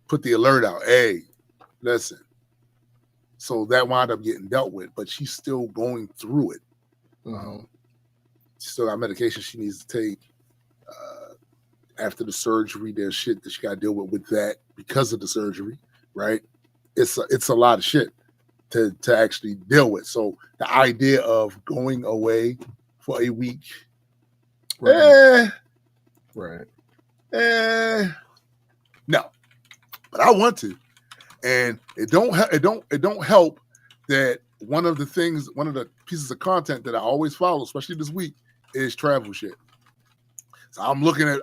put the alert out. Hey, listen. So that wound up getting dealt with, but she's still going through it. She still got medication she needs to take. After the surgery, there's shit that she got to deal with that because of the surgery, right? It's a lot of shit to actually deal with. So the idea of going away for a week, no. But I want to, and it don't help that one of the pieces of content that I always follow, especially this week, is travel shit. So I'm looking at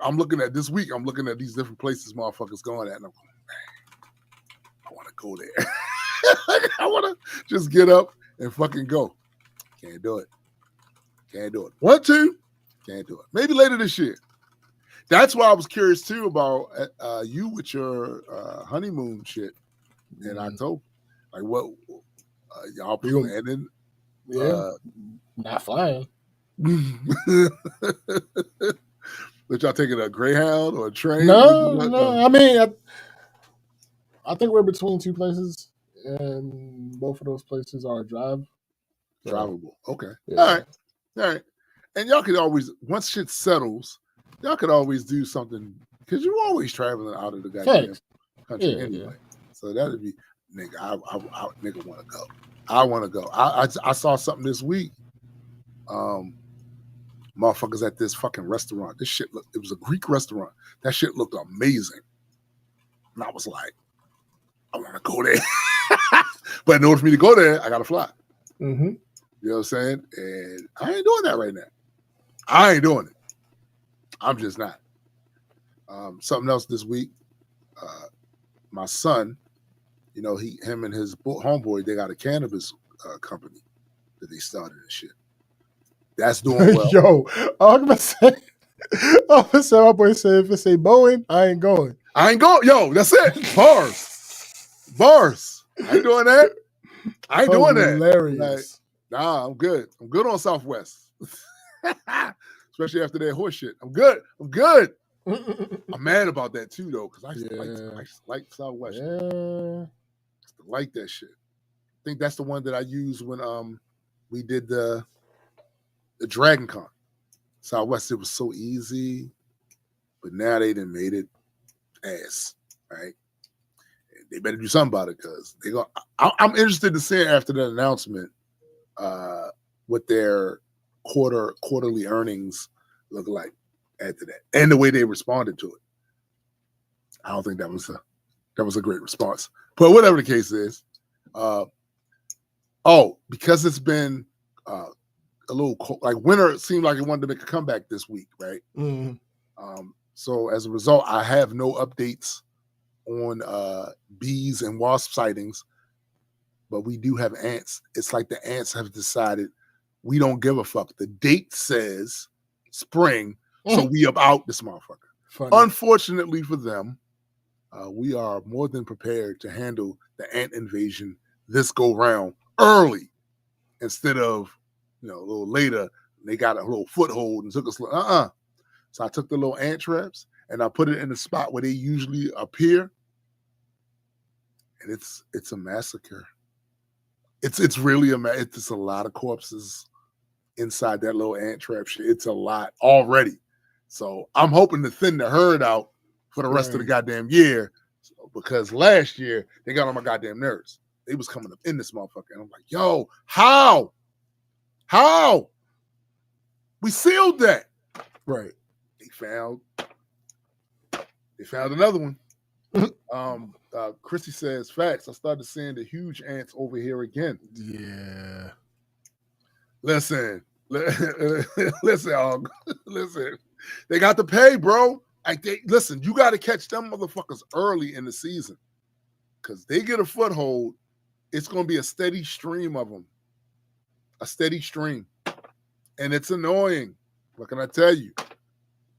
this week. I'm looking at these different places motherfuckers going at, and I'm going, man, I want to go there. I want to just get up and fucking go. Can't do it. Want to? Can't do it. Maybe later this year. That's why I was curious too about you with your honeymoon shit in October. Like, what y'all planning? Yeah, not flying. But y'all taking a Greyhound or a train? No. I mean, I think we're between two places, and both of those places are drivable. Okay. Yeah. All right. And y'all could always, once shit settles, y'all could always do something, because you're always traveling out of the goddamn country anyway. So that'd be, nigga, I nigga want to go. I want to go. I saw something this week. Motherfuckers at this fucking restaurant. This shit it was a Greek restaurant. That shit looked amazing. And I was like, I want to go there. But in order for me to go there, I got to fly. Mm-hmm. You know what I'm saying? And I ain't doing that right now. I ain't doing it. I'm just not. Something else this week. My son, you know, him and his homeboy, they got a cannabis company that they started and shit. That's doing well. Yo, I'm gonna say my boy said, if it say Boeing, I ain't going. Yo, that's it. Bars. I ain't doing that. Hilarious. Like, nah, I'm good. I'm good on Southwest. Especially after that horse shit. I'm good. I'm mad about that too, though, because I used to like Southwest. Yeah. I used to like that shit. I think that's the one that I used when we did the Dragon Con. Southwest, it was so easy, but now they done made it ass, right? And they better do something about it, because they go. I'm interested to see after that announcement what their quarterly earnings look like after that, and the way they responded to it. I don't think that was a great response, but whatever the case is, because it's been a little cold, like winter, it seemed like it wanted to make a comeback this week, right? Mm-hmm. So as a result, I have no updates on bees and wasp sightings, but we do have ants. It's like the ants have decided we don't give a fuck. The date says spring, so we up out this motherfucker. Funny. Unfortunately for them, we are more than prepared to handle the ant invasion this go round early, instead of, you know, a little later. They got a little foothold and took us. So I took the little ant traps and I put it in the spot where they usually appear, and it's a massacre. It's really it's a lot of corpses inside that little ant trap shit. It's a lot already. So I'm hoping to thin the herd out for the rest of the goddamn year, because last year they got on my goddamn nerves. They was coming up in this motherfucker, and I'm like, yo, how? We sealed that. Right. They found another one. Chrissy says, facts. I started seeing the huge ants over here again. Yeah. Listen. They got to pay, bro. Listen, you got to catch them motherfuckers early in the season, because they get a foothold. It's going to be a steady stream of them. A steady stream. And it's annoying. What can I tell you?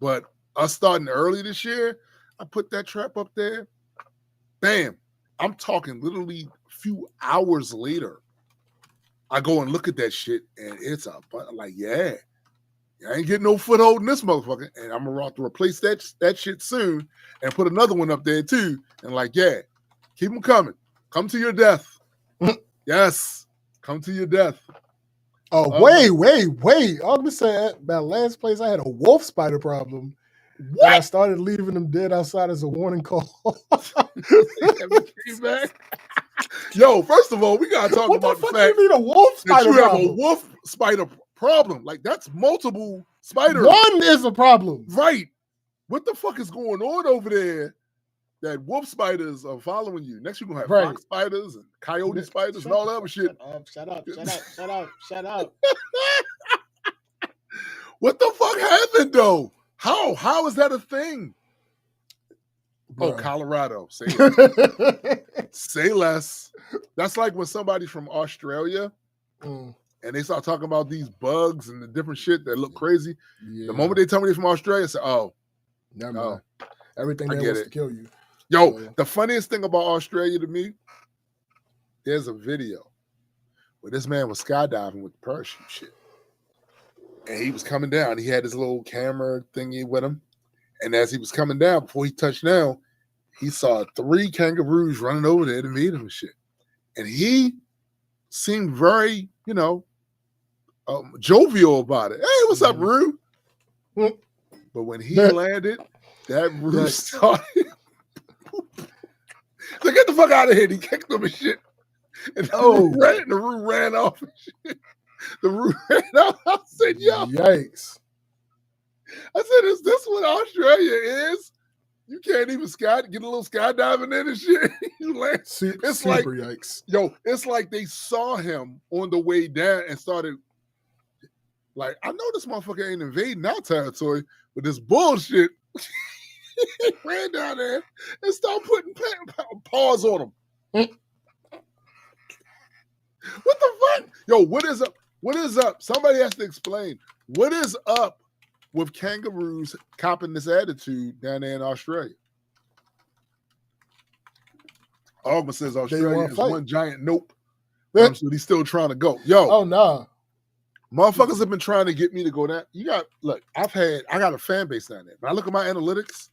But us starting early this year, I put that trap up there. Bam. I'm talking literally a few hours later. I go and look at that shit, and it's like, yeah, I ain't getting no foothold in this motherfucker, and I'm gonna have to replace that shit soon, and put another one up there too, and like, yeah, keep them coming, come to your death, yes, come to your death. Oh, wait! I'm gonna say that last place I had a wolf spider problem. What? I started leaving them dead outside as a warning call. Yo, first of all, we gotta talk about the fact you mean a wolf spider that you problem? have a wolf spider problem. Like, that's multiple spiders. One is a problem, right? What the fuck is going on over there? That wolf spiders are following you. Next, you're gonna have fox spiders and coyote spiders and all that other shit. Shut up. What the fuck happened though? How is that a thing? Bro. Oh, Colorado. Say less. Say less. That's like when somebody from Australia and they start talking about these bugs and the different shit that look crazy. Yeah. The moment they tell me they're from Australia, I say, oh, no. Everything that wants to kill you. Yo, the funniest thing about Australia to me, there's a video where this man was skydiving with the parachute shit. And he was coming down. He had his little camera thingy with him. And as he was coming down, before he touched down, he saw 3 kangaroos running over there to meet him and shit. And he seemed very, jovial about it. Hey, what's up, Roo? But when he landed, that Roo started. So get the fuck out of here. He kicked him and shit. And the Roo ran off and shit. The Roo ran off. I said, yo. Yikes. I said, is this what Australia is? You can't even get a little skydiving in and shit. You land. It's super like, yikes. Yo, it's like they saw him on the way down and started, like, I know this motherfucker ain't invading our territory, but this bullshit. He ran down there and started putting paws on him. What the fuck? Yo, what is up? What is up? Somebody has to explain. What is up with kangaroos copping this attitude down there in Australia? Ogma says Australia is one giant nope. So he's still trying to go. Yo. Oh, no. Motherfuckers have been trying to get me to go down. I got a fan base down there. When I look at my analytics,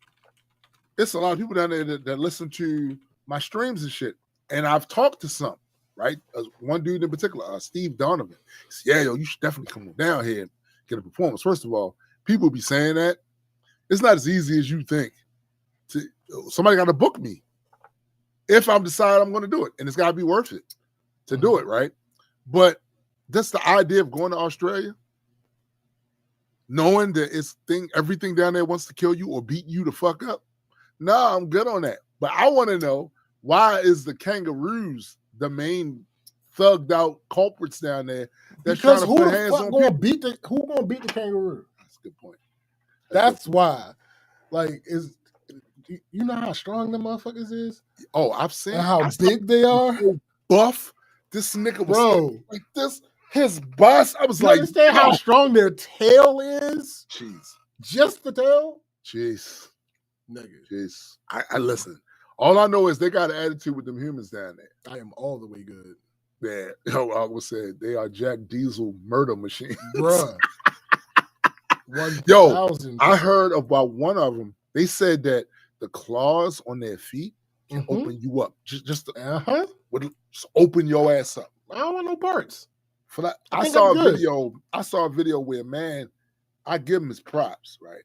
it's a lot of people down there that listen to my streams and shit. And I've talked to some, right? One dude in particular, Steve Donovan. He said, yeah, yo, you should definitely come down here and get a performance. First of all, people be saying that. It's not as easy as you think. Somebody got to book me if I'm deciding I'm going to do it. And it's got to be worth it to do it, right? But that's the idea of going to Australia, knowing that everything down there wants to kill you or beat you the fuck up. No, I'm good on that. But I want to know, why is the kangaroos the main thugged out culprits down there that's trying to put hands on people? Who gonna beat the kangaroo? That's a good point. That's why. Like, you know how strong the motherfuckers is? Oh, I've seen how big they are. Buff. This nigga was like this. His bust. I was like, understand how strong their tail is? Jeez. Just the tail? Jeez. Nigga. Jeez. I listen. All I know is they got an attitude with them humans down there. I am all the way good. Yeah. Yo, I would say they are Jack Diesel murder machines. Bruh. Yo, I heard about one of them. They said that the claws on their feet can open you up. Just open your ass up. I don't want no parts. For that, I saw a video where a man, I give him his props, right?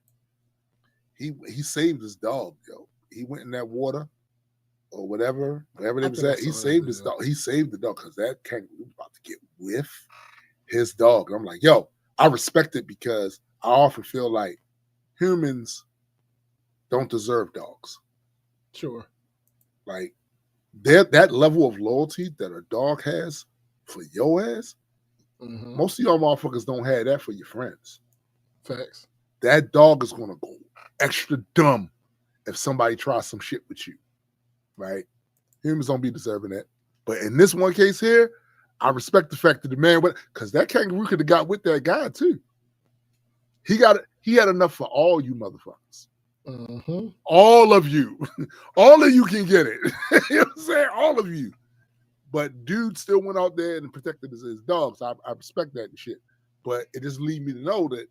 He saved his dog, yo. He went in that water or whatever it was at. He saved his dog. He saved the dog because that kangaroo was about to get with his dog. And I'm like, yo, I respect it because I often feel like humans don't deserve dogs. Sure. Like that level of loyalty that a dog has for your ass, most of y'all motherfuckers don't have that for your friends. Facts. That dog is gonna go extra dumb if somebody tries some shit with you, right? Humans don't be deserving that. But in this one case here, I respect the fact that the man went, because that kangaroo could have got with that guy too. He he had enough for all you motherfuckers. Mm-hmm. All of you. All of you can get it. You know what I'm saying? All of you. But dude still went out there and protected his dogs. I respect that and shit. But it just leads me to know that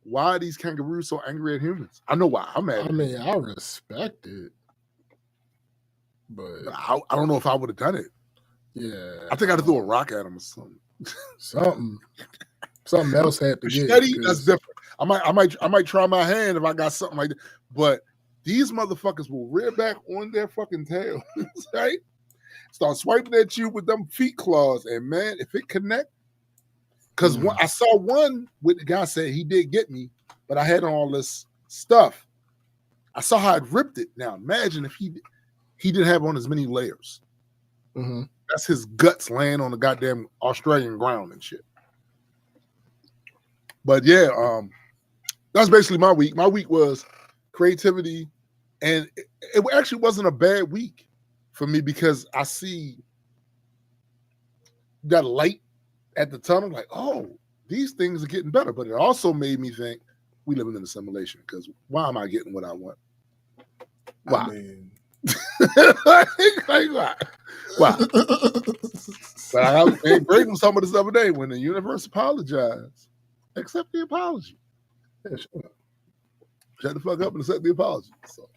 why are these kangaroos so angry at humans? I know why. I'm mad. I mean, I respect it. But I don't know if I would have done it. Yeah. I think I'd throw a rock at him or something. Something else had to get. Machete, that's different. I might try my hand if I got something like that. But these motherfuckers will rear back on their fucking tails, right? Start swiping at you with them feet claws, and man, if it connect, because I saw one with the guy said he did get me, but I had on all this stuff. I saw how it ripped it. Now imagine if he didn't have on as many layers. Mm-hmm. That's his guts laying on the goddamn Australian ground and shit. But yeah, that's basically my week. My week was creativity, and it actually wasn't a bad week for me because I see that light at the tunnel, like, oh, these things are getting better. But it also made me think we living in a simulation because why am I getting what I want? Why? I mean, why? But I was great on some of this other day when the universe apologized. Accept the apology. Yeah, shut up. Shut the fuck up and accept the apology. So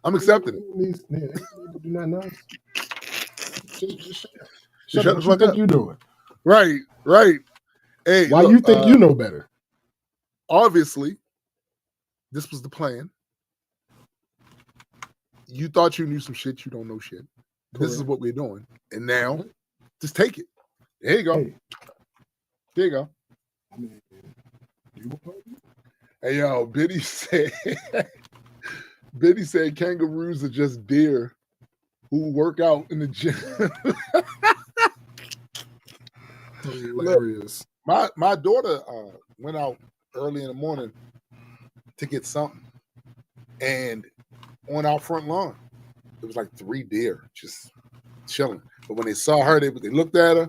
I'm accepting it. Do not know. Just shut up. the What fuck you think up. you doing? Right. Hey, why look, you think you know better? Obviously, this was the plan. You thought you knew some shit. You don't know shit. Correct. This is what we're doing. And now, just take it. There you go. Hey. There you go. Hey, yo, Biddy said kangaroos are just deer who work out in the gym. Hilarious. Look, my daughter went out early in the morning to get something, and on our front lawn, there was like 3 deer just chilling. But when they saw her, they looked at her.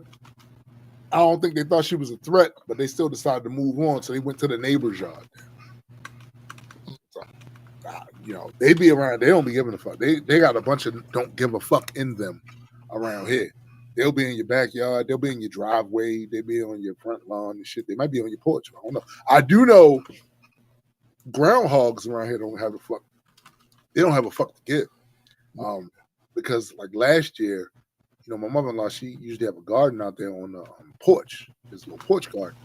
I don't think they thought she was a threat, but they still decided to move on. So they went to the neighbor's yard. So, they be around. They don't be giving a fuck. They got a bunch of don't give a fuck in them around here. They'll be in your backyard. They'll be in your driveway. They'll be on your front lawn and shit. They might be on your porch. I don't know. I do know groundhogs around here don't have a fuck. They don't have a fuck to give. Because like last year, my mother-in-law, she usually have a garden out there on the porch. This little porch garden.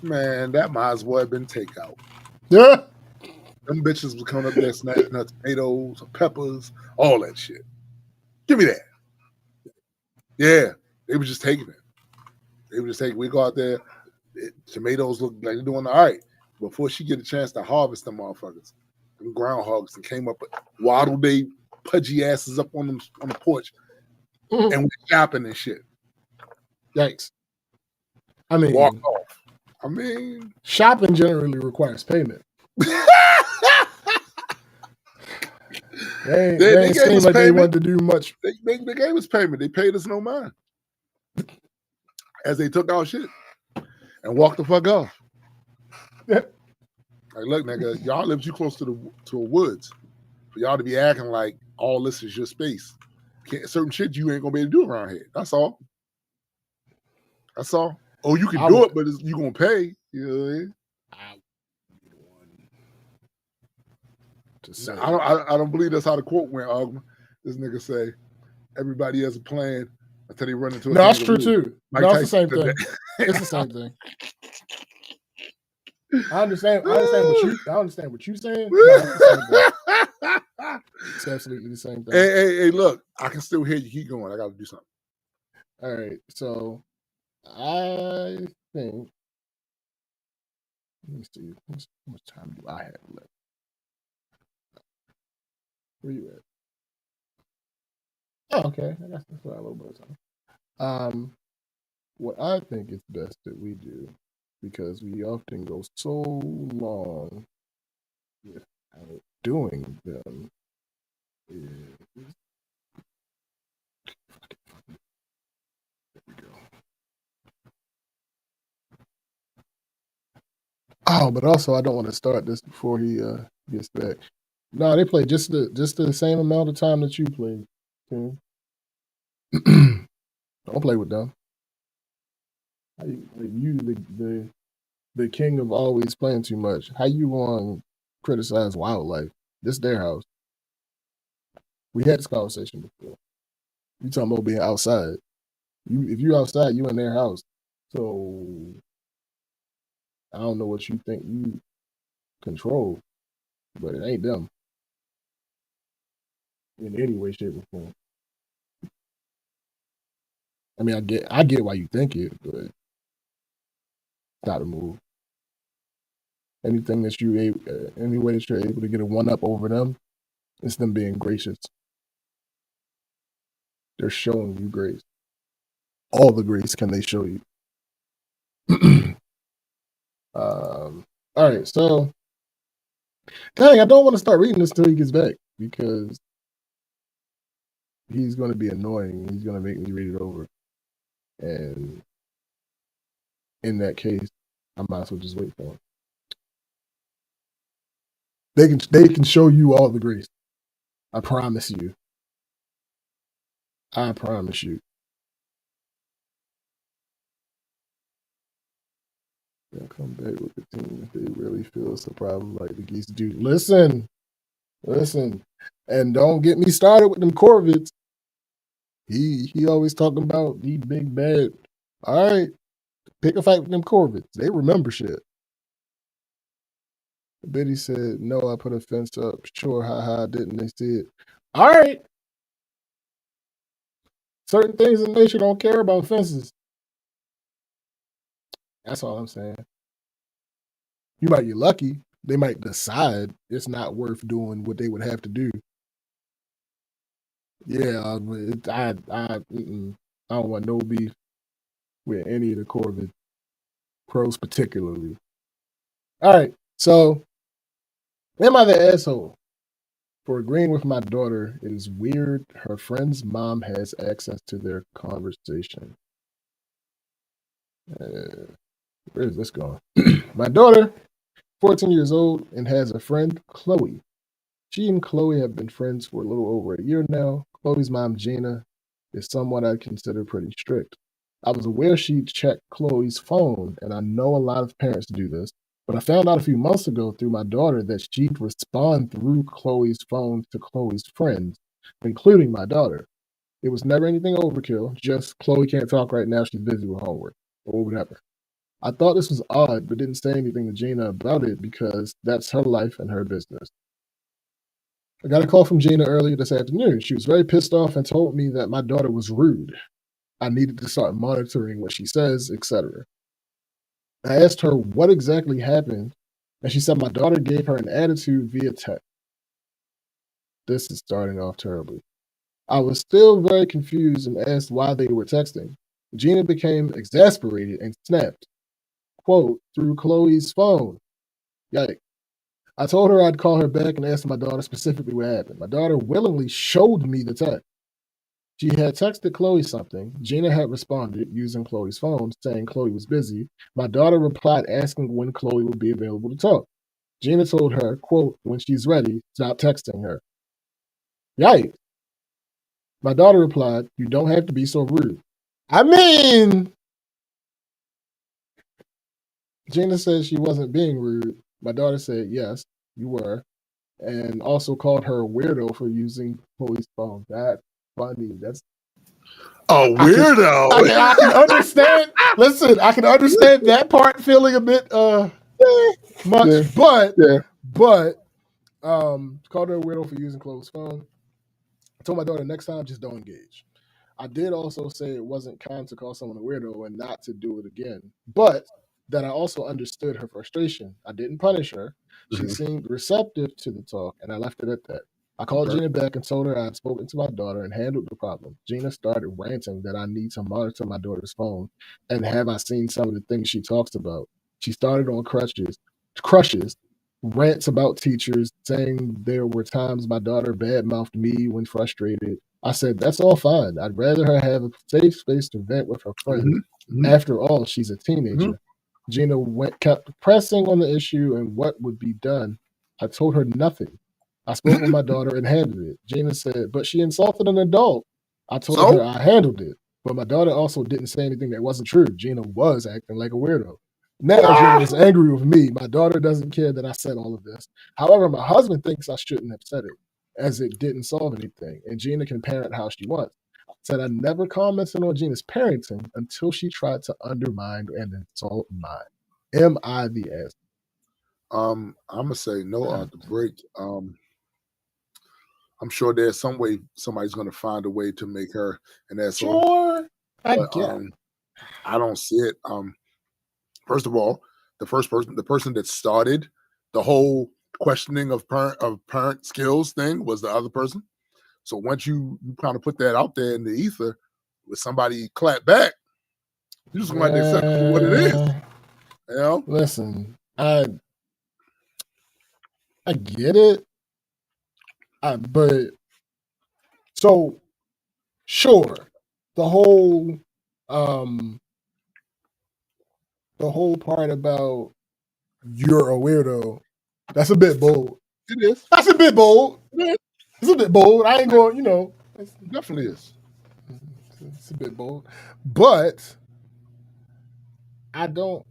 Man, that might as well have been takeout. Yeah. Them bitches was coming up there snatching up tomatoes, or peppers, all that shit. Give me that. Yeah, they were just taking it. We go out there, tomatoes look like they're doing all right. Before she get a chance to harvest them motherfuckers, them groundhogs and came up, waddled they pudgy asses up on the porch. And we're shopping and shit. Yikes. I mean, walk off. I mean, shopping generally requires payment. They seem like they wanted to do much. They gave us payment. They paid us no mind. As they took our shit and walked the fuck off. Like, look, nigga, y'all live too close to a woods for y'all to be acting like all this is your space. Certain shit you ain't gonna be able to do around here. That's all. Oh, you can do it, but you gonna pay. You know what I mean? I don't believe that's how the quote went, Ogma. This nigga say, everybody has a plan until they run into a that's true too. It's the same thing. It's the same thing. I understand what you're saying. It's absolutely the same thing. Hey, look, I can still hear you. Keep going. I gotta do something. All right, so I think, let me see, how much time do I have left? Where you at? Oh, okay, I guess that's a little bit of time. What I think is best that we do, because we often go so long without doing them, is there we go. Oh, but also I don't want to start this before he gets back. No, they play just the same amount of time that you played. Tim. Don't play with them. You the king of always playing too much. How you want to criticize wildlife? This their house. We had this conversation before. You talking about being outside. If you outside, you in their house. So I don't know what you think you control, but it ain't them in any way, shape, or form. I mean, I get why you think it, but it's not a move. Anything that any way that you're able to get a one up over them, it's them being gracious. They're showing you grace. All the grace can they show you. All right, so dang, I don't want to start reading this till he gets back because he's going to be annoying. He's going to make me read it over, and in that case, I might as well just wait for him. They can show you all the grace. I promise you. I promise you. They'll come back with the team if they really feel it's a problem like the Geese do. Listen, and don't get me started with them Corvettes. He always talking about the big bad. All right, pick a fight with them Corvettes. They remember shit. Betty said, "No, I put a fence up. Sure, haha, didn't they see it? All right. Certain things in nature don't care about fences. That's all I'm saying. You might get lucky. They might decide it's not worth doing what they would have to do. Yeah, but I don't want no beef with any of the Corvette pros particularly. All right, so am I the asshole for agreeing with my daughter? It is weird. Her friend's mom has access to their conversation. Where is this going? My daughter, 14 years old, and has a friend, Chloe. She and Chloe have been friends for a little over a year now. Chloe's mom, Gina, is someone I consider pretty strict. I was aware she checked Chloe's phone, and I know a lot of parents do this, but I found out a few months ago through my daughter that she'd respond through Chloe's phone to Chloe's friends, including my daughter. It was never anything overkill, just Chloe can't talk right now, she's busy with homework, or whatever. I thought this was odd, but didn't say anything to Gina about it because that's her life and her business. I got a call from Gina earlier this afternoon. She was very pissed off and told me that my daughter was rude. I needed to start monitoring what she says, etc. I asked her what exactly happened, and she said my daughter gave her an attitude via text. This is starting off terribly. I was still very confused and asked why they were texting. Gina became exasperated and snapped, quote, through Chloe's phone. Yikes. I told her I'd call her back and ask my daughter specifically what happened. My daughter willingly showed me the text. She had texted Chloe something. Gina had responded using Chloe's phone, saying Chloe was busy. My daughter replied asking when Chloe would be available to talk. Gina told her, quote, when she's ready, stop texting her. Yikes. My daughter replied, you don't have to be so rude. I mean, Gina said she wasn't being rude. My daughter said, yes, you were. And also called her a weirdo for using Chloe's phone. That's funny. That's a weirdo. I can understand. Listen, I can understand that part feeling a bit much, but called her a weirdo for using Chloe's phone. I told my daughter next time just don't engage. I did also say it wasn't kind to call someone a weirdo and not to do it again, but that I also understood her frustration. I didn't punish her. She seemed receptive to the talk, and I left it at that. I called Gina back and told her I had spoken to my daughter and handled the problem. Gina started ranting that I need to monitor my daughter's phone, and have I seen some of the things she talks about. She started on crushes, rants about teachers, saying there were times my daughter badmouthed me when frustrated. I said, that's all fine. I'd rather her have a safe space to vent with her friends. After all, she's a teenager. Gina kept pressing on the issue and what would be done. I told her nothing. I spoke with my daughter and handled it. Gina said, but she insulted an adult. I told her I handled it. But my daughter also didn't say anything that wasn't true. Gina was acting like a weirdo. Now Gina is angry with me. My daughter doesn't care that I said all of this. However, my husband thinks I shouldn't have said it, as it didn't solve anything, and Gina can parent how she wants. I said I never commented on Gina's parenting until she tried to undermine and insult mine. Am I the ass? I'm gonna say no off the break. I'm sure there's some way somebody's gonna find a way to make her an asshole. Sure, I get. I don't see it. First of all, the person that started the whole questioning of parent skills thing was the other person. So once you kind of put that out there in the ether, with somebody clap back, you just want to accept it for what it is. You know? Listen, I get it. But so sure, the whole part about you're a weirdo, that's a bit bold. It is. That's a bit bold. It's a bit bold. I ain't going, it definitely is. It's a bit bold. But I don't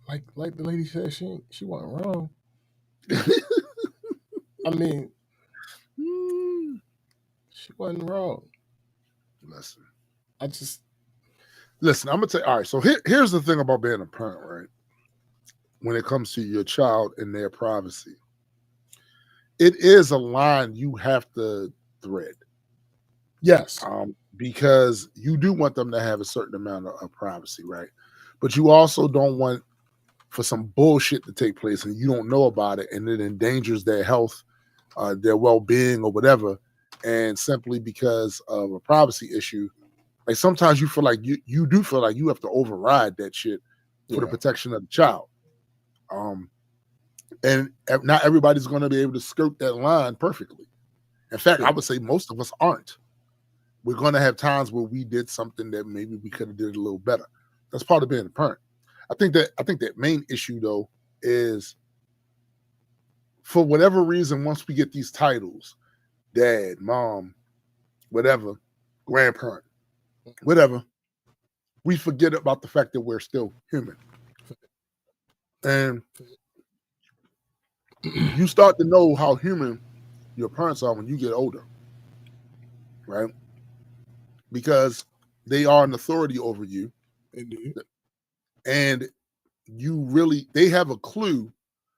like the lady said, she wasn't wrong. I mean, she wasn't wrong. Listen, I'm gonna tell you. All right, so here's the thing about being a parent, right? When it comes to your child and their privacy, it is a line you have to thread. Yes, because you do want them to have a certain amount of privacy, right? But you also don't want for some bullshit to take place and you don't know about it, and it endangers their health, their well-being, or whatever. And simply because of a privacy issue, like sometimes you feel like you do feel like you have to override that shit for the protection of the child. And not everybody's going to be able to skirt that line perfectly. In fact, I would say most of us aren't. We're going to have times where we did something that maybe we could have did a little better. That's part of being a parent. I think that main issue though is, for whatever reason, once we get these titles, dad, mom, whatever, grandparent, whatever, we forget about the fact that we're still human. And you start to know how human your parents are when you get older, right? Because they are an authority over you. Indeed. And they have a clue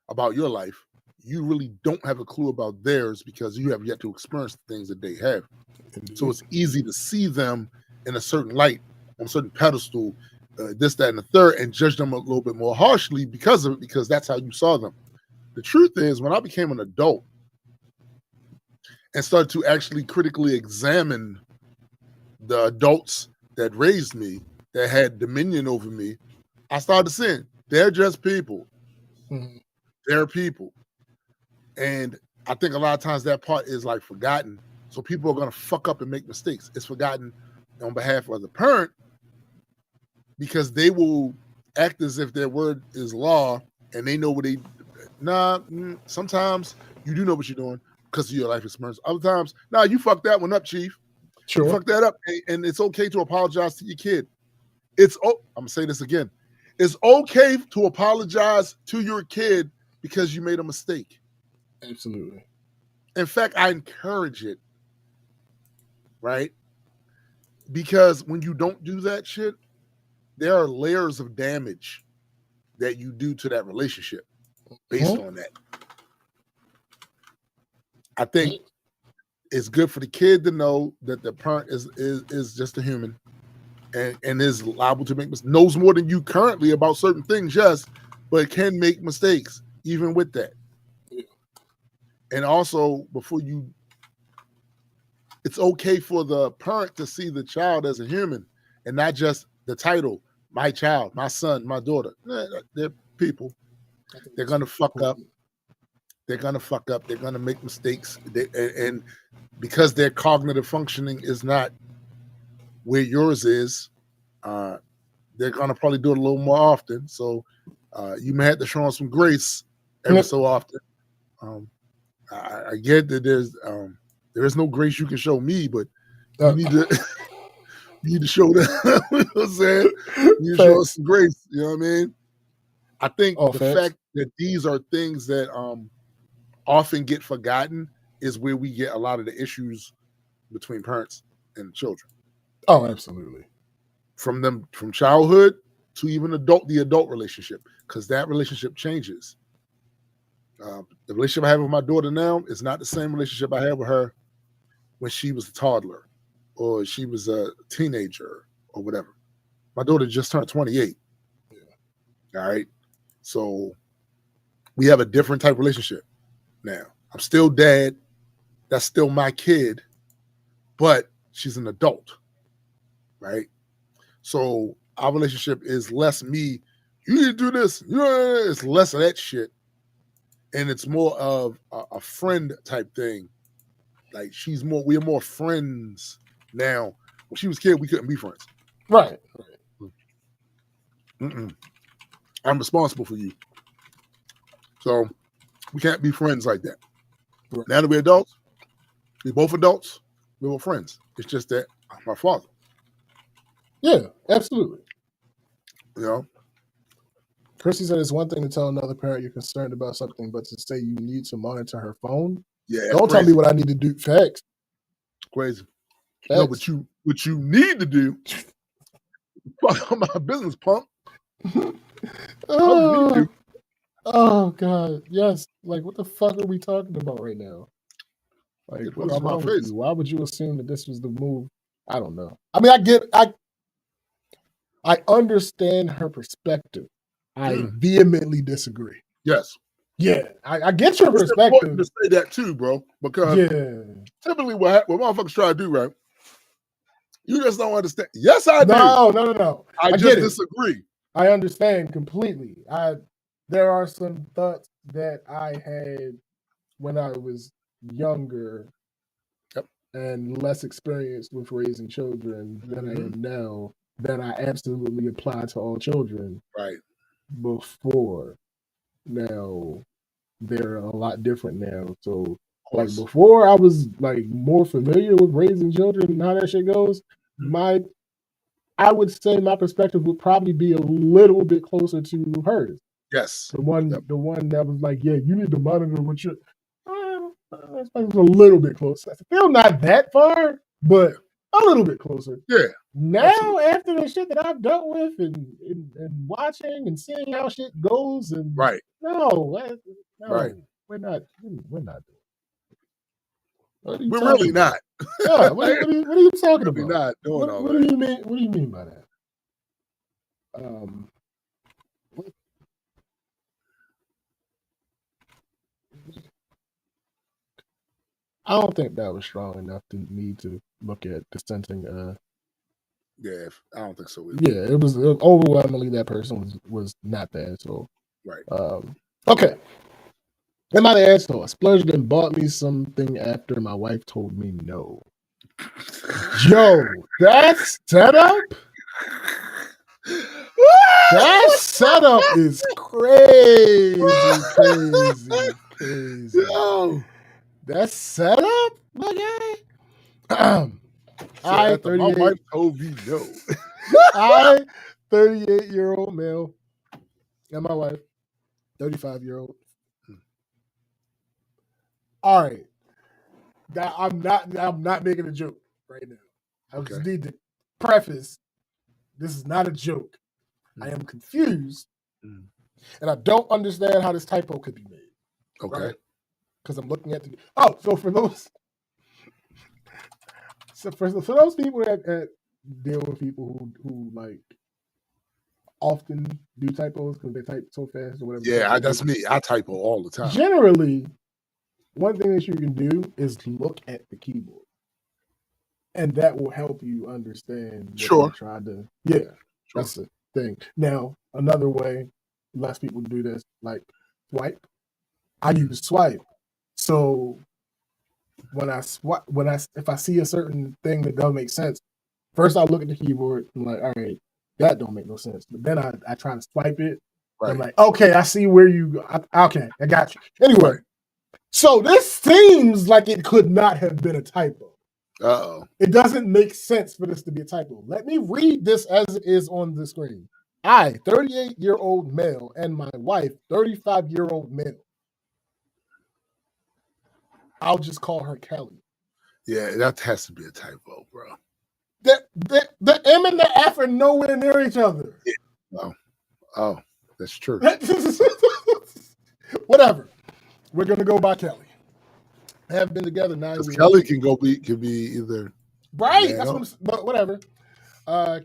about your life. You really don't have a clue about theirs because you have yet to experience the things that they have. Indeed. So it's easy to see them in a certain light, on a certain pedestal, this, that, and the third, and judge them a little bit more harshly because of it, because that's how you saw them. The truth is, when I became an adult and started to actually critically examine the adults that raised me, that had dominion over me, I started seeing they're just people. Mm-hmm. They're people. And I think a lot of times that part is like forgotten. So people are going to fuck up and make mistakes. It's forgotten on behalf of the parent because they will act as if their word is law and they know what they... sometimes you do know what you're doing because of your life experience. Other times, you fucked that one up, Chief. Sure. You fucked that up. And it's okay to apologize to your kid. I'm going to say this again. It's okay to apologize to your kid because you made a mistake. Absolutely. In fact, I encourage it, right? Because when you don't do that shit, there are layers of damage that you do to that relationship based on that. I think it's good for the kid to know that the parent is just a human and is liable to make mistakes, knows more than you currently about certain things, yes, but can make mistakes even with that. And also, it's okay for the parent to see the child as a human and not just the title, my child, my son, my daughter. They're people. They're going to fuck up. They're going to fuck up. They're going to make mistakes. And because their cognitive functioning is not where yours is, they're gonna probably do it a little more often. So you may have to show them some grace every so often. I get that there is no grace you can show me, but you need to you need to show them. You know what I'm saying? You need to show us some grace. You know what I mean? I think the fact that these are things that often get forgotten is where we get a lot of the issues between parents and children. Oh, absolutely. From childhood to even the adult relationship, because that relationship changes. The relationship I have with my daughter now is not the same relationship I had with her when she was a toddler or she was a teenager or whatever. My daughter just turned 28. Yeah. All right. So we have a different type of relationship now. I'm still dad. That's still my kid, but she's an adult. Right. So our relationship is less me. You need to do this. You know, it's less of that shit. And it's more of a friend type thing. Like we're more friends now. When she was a kid, we couldn't be friends. Right. I'm responsible for you. So we can't be friends like that. Right. Now that we're adults, we're both adults, we're both friends. It's just that I'm my father. Yeah, absolutely. You know? Chrissy said it's one thing to tell another parent you're concerned about something, but to say you need to monitor her phone. Yeah. Don't tell me what I need to do. Facts. Crazy. Facts. No, what you need to do. Fuck my business, punk. Oh God. Yes. Like, what the fuck are we talking about right now? Like, what's wrong with you? Why would you assume that this was the move? I don't know. I mean, I understand her perspective. I vehemently disagree. Yes. Yeah, I get your perspective. It's important to say that too, bro, because typically what motherfuckers try to do, right? You just don't understand. Yes, I do. No. I just disagree. I understand completely. There are some thoughts that I had when I was younger and less experienced with raising children than I am now that I absolutely apply to all children. Right. Before. Now, they're a lot different now. So, like, before I was like more familiar with raising children and how that shit goes, I would say my perspective would probably be a little bit closer to hers. Yes. The one that was like, yeah, you need to monitor what you're. It's a little bit closer. Still not that far, but a little bit closer. Yeah. Now, after the shit that I've dealt with and watching and seeing how shit goes, and right. No, right. We're not doing it. We're really not. Yeah, what are you talking about? Not doing all that. What do you mean by that? I don't think that was strong enough to me to look at dissenting. Yeah, I don't think so either. Yeah, it was overwhelmingly that person was not bad. So right. Okay. And my ass though, I splurged and bought me something after my wife told me no. Yo, that's setup. That setup is crazy. Yo, that setup, my guy. My wife told me no. I, 38-year-old male, and my wife, 35-year-old. All right. I'm not making a joke right now. I just need to preface, this is not a joke. I am confused, and I don't understand how this typo could be made. Okay. Because I'm looking at so for those people that deal with people who like often do typos because they type so fast or whatever. Yeah, that's me. I typo all the time. Generally, one thing that you can do is look at the keyboard, and that will help you understand what you're trying to. Yeah, that's the thing. Now, another way, less people do this, like swipe. I use swipe, so when I swipe, if I see a certain thing that doesn't make sense, first I look at the keyboard and like, all right, That don't make no sense. But then I try to swipe it. Right. I'm like, okay, I see where you. Okay, I got you. Anyway, Right. so this seems like it could not have been a typo. Uh-oh. It doesn't make sense for this to be a typo. Let me read this as it is on the screen. I, 38-year-old male, and my wife, 35-year-old male. I'll just call her Kelly. Yeah, that has to be a typo, bro. The M and the F are nowhere near each other. Yeah. Oh, that's true. Whatever. We're gonna go by Kelly. Have been together 9 years. Kelly can be either right. That's what but whatever.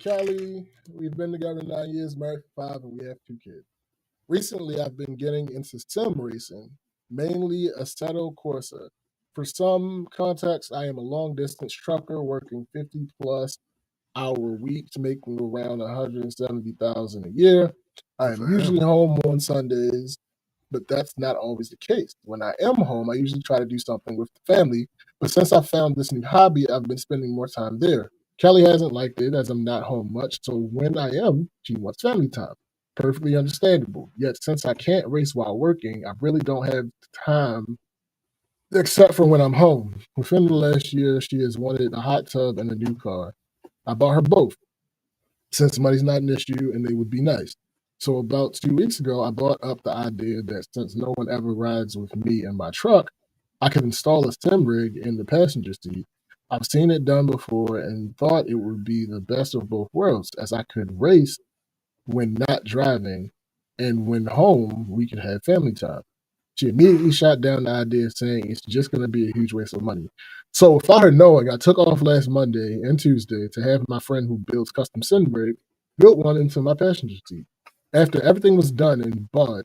Kelly, we've been together 9 years, married for 5, and we have 2 kids. Recently, I've been getting into sim racing, mainly Assetto Corsa. For some context, I am a long distance trucker working 50+ hour weeks, making around $170,000 a year. I am usually home on Sundays, but that's not always the case. When I am home, I usually try to do something with the family. But since I found this new hobby, I've been spending more time there. Kelly hasn't liked it as I'm not home much, so when I am, she wants family time. Perfectly understandable. Yet since I can't race while working, I really don't have time except for when I'm home. Within the last year, she has wanted a hot tub and a new car. I bought her both, since money's not an issue and they would be nice. So about 2 weeks ago, I brought up the idea that since no one ever rides with me in my truck, I could install a sim rig in the passenger seat. I've seen it done before and thought it would be the best of both worlds, as I could race when not driving, and when home, we could have family time. She immediately shot down the idea, saying it's just going to be a huge waste of money. So without her knowing, I took off last Monday and Tuesday to have my friend who builds custom sim rig built one into my passenger seat. After everything was done and bought,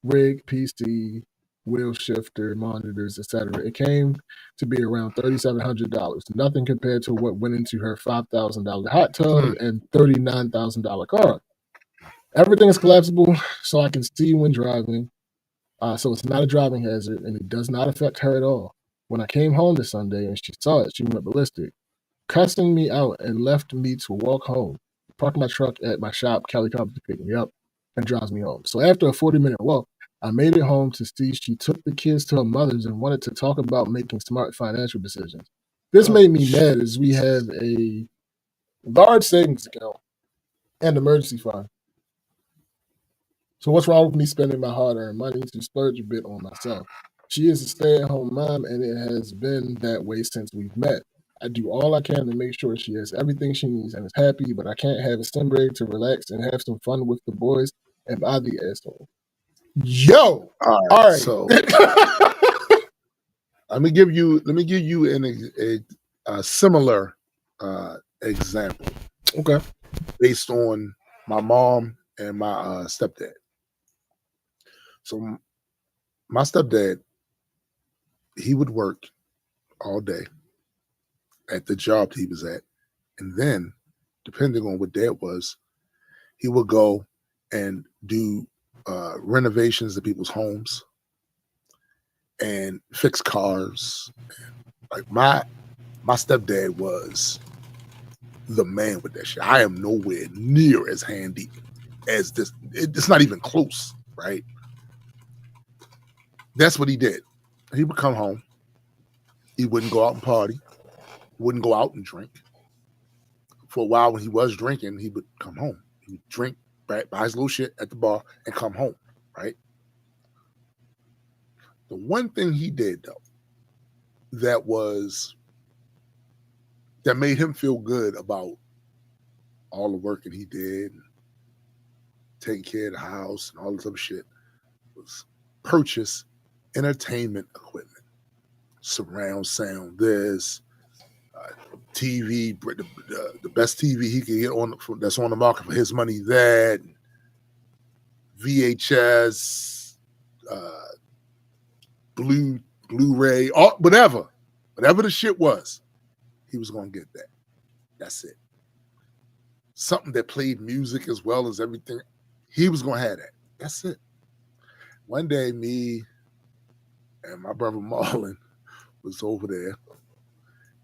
rig, PC, wheel shifter, monitors, etc., it came to be around $3,700. Nothing compared to what went into her $5,000 hot tub and $39,000 car. Everything is collapsible, so I can see when driving. So it's not a driving hazard, and it does not affect her at all. When I came home this Sunday and she saw it, she went ballistic, cussing me out and left me to walk home. Parked my truck at my shop. Kelly comes to pick me up and drives me home. So after a 40-minute walk, I made it home to see she took the kids to her mother's and wanted to talk about making smart financial decisions. This made me mad, as we have a large savings account and emergency fund. So what's wrong with me spending my hard-earned money to splurge a bit on myself? She is a stay-at-home mom, and it has been that way since we've met. I do all I can to make sure she has everything she needs and is happy, but I can't have a sim rig to relax and have some fun with the boys and I the asshole. Yo! All right. So let me give you a similar example. Okay. Based on my mom and my stepdad. So my stepdad, he would work all day at the job he was at. And then, depending on what that was, he would go and do renovations to people's homes and fix cars. Like my stepdad was the man with that shit. I am nowhere near as handy as this. It's not even close, right? That's what he did. He would come home. He wouldn't go out and party. Wouldn't go out and drink. For a while, when he was drinking, he would come home. He would drink, buy his little shit at the bar, and come home, right? The one thing he did, though, that made him feel good about all the work that he did, taking care of the house and all this other shit, was purchase entertainment equipment, surround sound, TV, the best TV he could get that's on the market for his money, that VHS, Blu-ray, whatever the shit was, he was going to get that. That's it. Something that played music as well as everything, he was going to have that. That's it. One day, me and my brother Marlon was over there,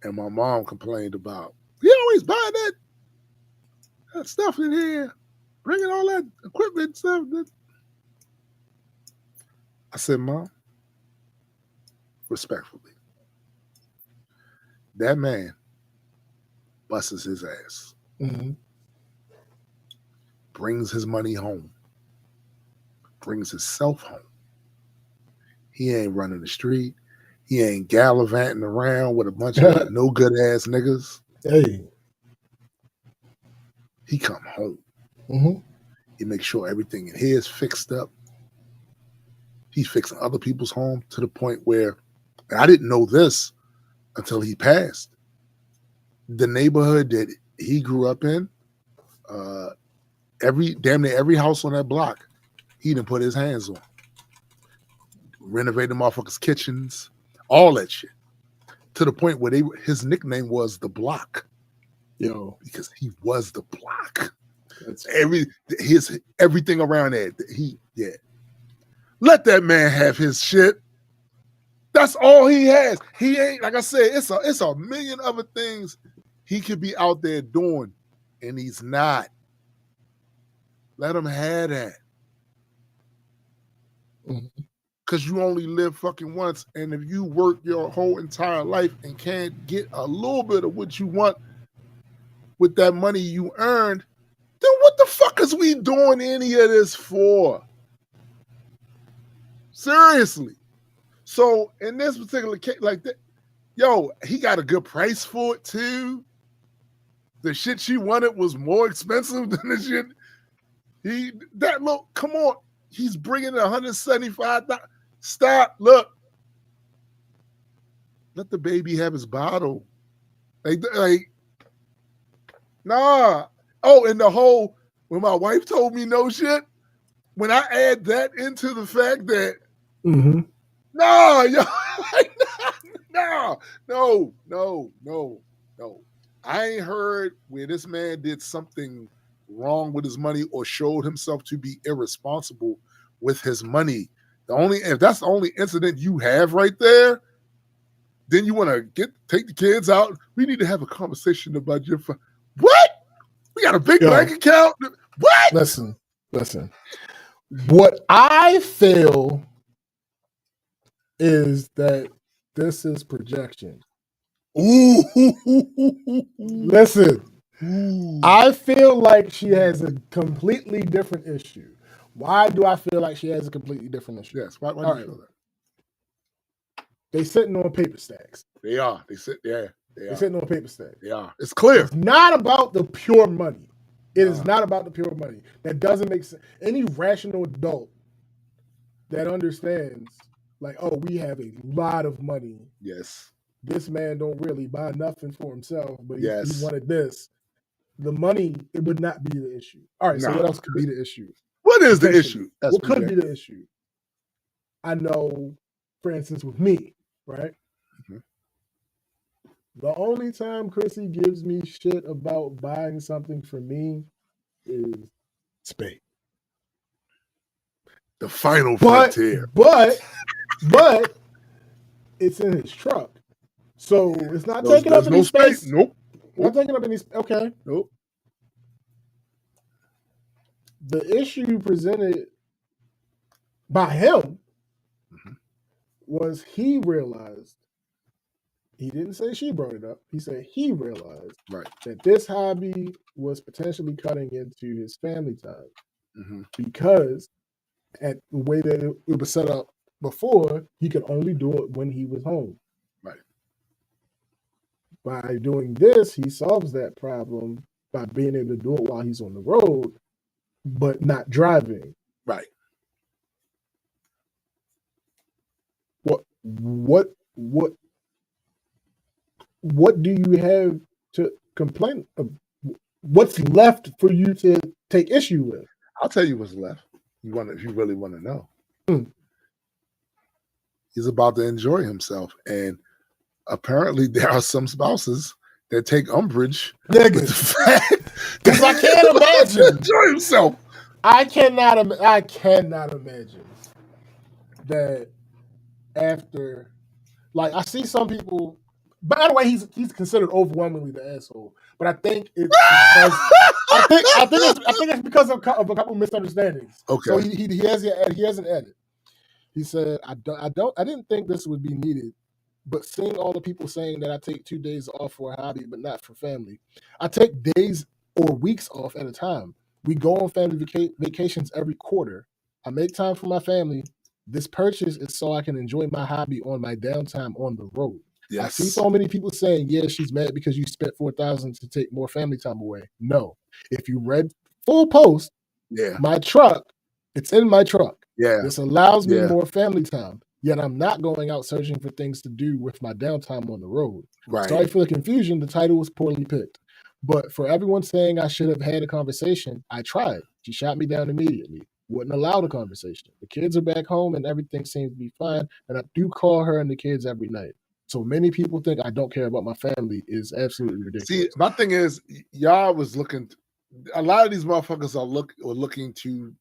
and my mom complained about, he always buy that That stuff in here, bringing all that equipment stuff. I said, Mom, respectfully, that man busts his ass, brings his money home, brings himself home. He ain't running the street. He ain't gallivanting around with a bunch of no good ass niggas. Hey, he come home. He makes sure everything in here is fixed up. He's fixing other people's home to the point where, and I didn't know this until he passed. The neighborhood that he grew up in, damn near every house on that block, he didn't put his hands on. Renovate the motherfuckers' kitchens, all that shit. To the point where his nickname was the Block. Yo. Because he was the Block. Everything around there. Let that man have his shit. That's all he has. He ain't, like I said, it's a million other things he could be out there doing, and he's not. Let him have that. Because you only live fucking once, and if you work your whole entire life and can't get a little bit of what you want with that money you earned, then what the fuck is we doing any of this for? Seriously. So in this particular case, like that, yo, he got a good price for it too. The shit she wanted was more expensive than the shit. Come on. He's bringing $175. Stop. Look. Let the baby have his bottle. Like, nah. Oh, and the whole, when my wife told me no shit, when I add that into the fact that, no, yo, no. I ain't heard where this man did something wrong with his money or showed himself to be irresponsible with his money. If that's the only incident you have right there, then you want to take the kids out. We need to have a conversation about your what? We got a big bank account. What? Listen. What I feel is that this is projection. Ooh. Listen. Ooh. I feel like she has a completely different issue. Why do I feel like she has a completely different issue? Yes. Why do you feel that? They sitting on paper stacks. They are. They're sitting on paper stacks. They are. It's clear. It's not about the pure money. It is not about the pure money. That doesn't make sense. Any rational adult that understands, like, oh, we have a lot of money. Yes. This man don't really buy nothing for himself, but he wanted this. The money, it would not be the issue. All right, so what else could be the issue? What is the issue? What could be the issue? I know, for instance, with me, right? The only time Chrissy gives me shit about buying something for me is Spade. The final frontier. But it's in his truck. So it's not taking up any space. Nope. Not taking up any space. Okay. Nope. The issue presented by him was he realized, he didn't say she brought it up, he said he realized that this hobby was potentially cutting into his family time because at the way that it was set up before, he could only do it when he was home. Right. By doing this, he solves that problem by being able to do it while he's on the road, but not driving. Right. What do you have to complain of? What's left for you to take issue with? I'll tell you what's left. If you really want to know. He's about to enjoy himself. And apparently there are some spouses that take umbrage with the fact because I can't imagine enjoy himself. I cannot imagine that after, like, I see some people, But anyway, he's considered overwhelmingly the asshole. But I think it's because I think it's because of a couple misunderstandings. Okay. So he has an edit. He said, I didn't think this would be needed, but seeing all the people saying that I take 2 days off for a hobby, but not for family. I take days or weeks off at a time. We go on family vacations every quarter. I make time for my family. This purchase is so I can enjoy my hobby on my downtime on the road. Yes. I see so many people saying, yeah, she's mad because you spent $4,000 to take more family time away. No. If you read full post, my truck, it's in my truck. Yeah. This allows me more family time. Yet I'm not going out searching for things to do with my downtime on the road. Right. Sorry for the confusion. The title was poorly picked. But for everyone saying I should have had a conversation, I tried. She shot me down immediately. Wouldn't allow the conversation. The kids are back home and everything seems to be fine. And I do call her and the kids every night. So many people think I don't care about my family is absolutely ridiculous. See, my thing is, y'all was looking. A lot of these motherfuckers are looking to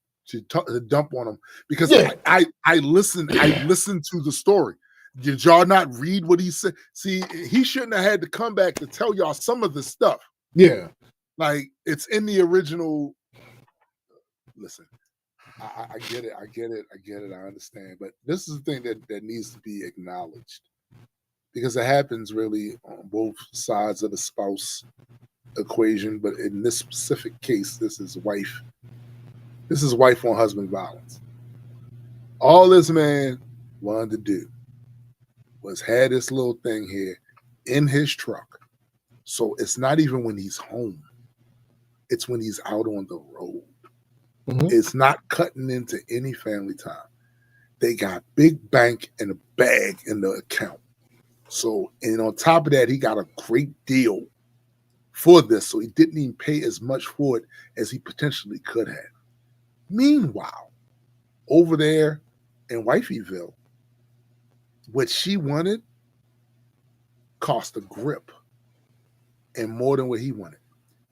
dump on him because I listened to the story. Did y'all not read what he said? See, he shouldn't have had to come back to tell y'all some of the stuff. Yeah, like it's in the original. Listen, I get it. I understand, but this is the thing that needs to be acknowledged because it happens really on both sides of the spouse equation. But in this specific case, this is wife on husband violence. All this man wanted to do was had this little thing here in his truck. So it's not even when he's home. It's when he's out on the road. Mm-hmm. It's not cutting into any family time. They got big bank and a bag in the account. So, and on top of that, he got a great deal for this. So he didn't even pay as much for it as he potentially could have. Meanwhile, over there in Wifeyville, what she wanted cost a grip and more than what he wanted.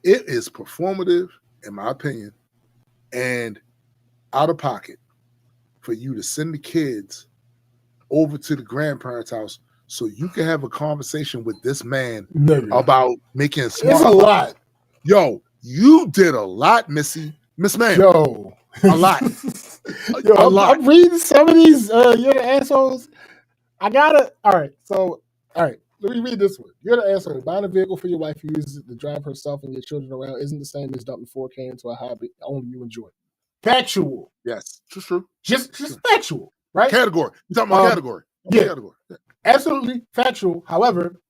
It is performative, in my opinion, and out of pocket for you to send the kids over to the grandparents' house so you can have a conversation with this man about making smart. It's a lot. Yo, you did a lot, Miss Ma'am. Yo. A lot. Yo, I'm reading some of these you're the assholes. All right, let me read this one. You're the asshole. Buying a vehicle for your wife who uses it to drive herself and your children around isn't the same as dumping $4,000 into a hobby only you enjoy. Factual. Yes, true. Just factual, right? Category. You're talking about category. Yeah. Category. Yeah. Absolutely factual. However,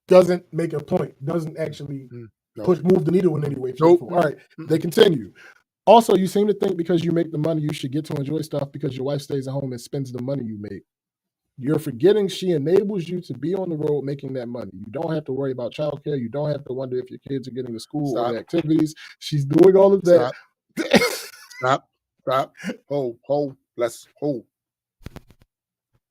doesn't make a point. Doesn't actually move the needle in any way. Nope. All right, they continue. Also, you seem to think because you make the money, you should get to enjoy stuff because your wife stays at home and spends the money you make. You're forgetting she enables you to be on the road making that money. You don't have to worry about childcare. You don't have to wonder if your kids are getting to school or the activities. She's doing all of that. Stop. Hold. Let's hold.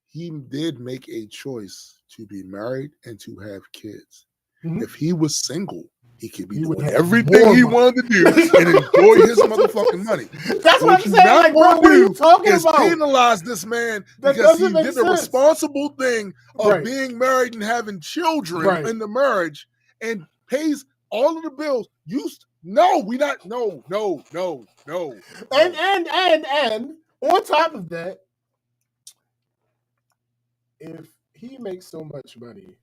He did make a choice to be married and to have kids. Mm-hmm. If he was single, he could be doing everything he wanted to do and enjoy his motherfucking money. That's what I'm saying. Like, bro, what are you talking about? Penalize this man because he did the responsible thing of being married and having children in the marriage and pays all of the bills. No. And on top of that, if he makes so much money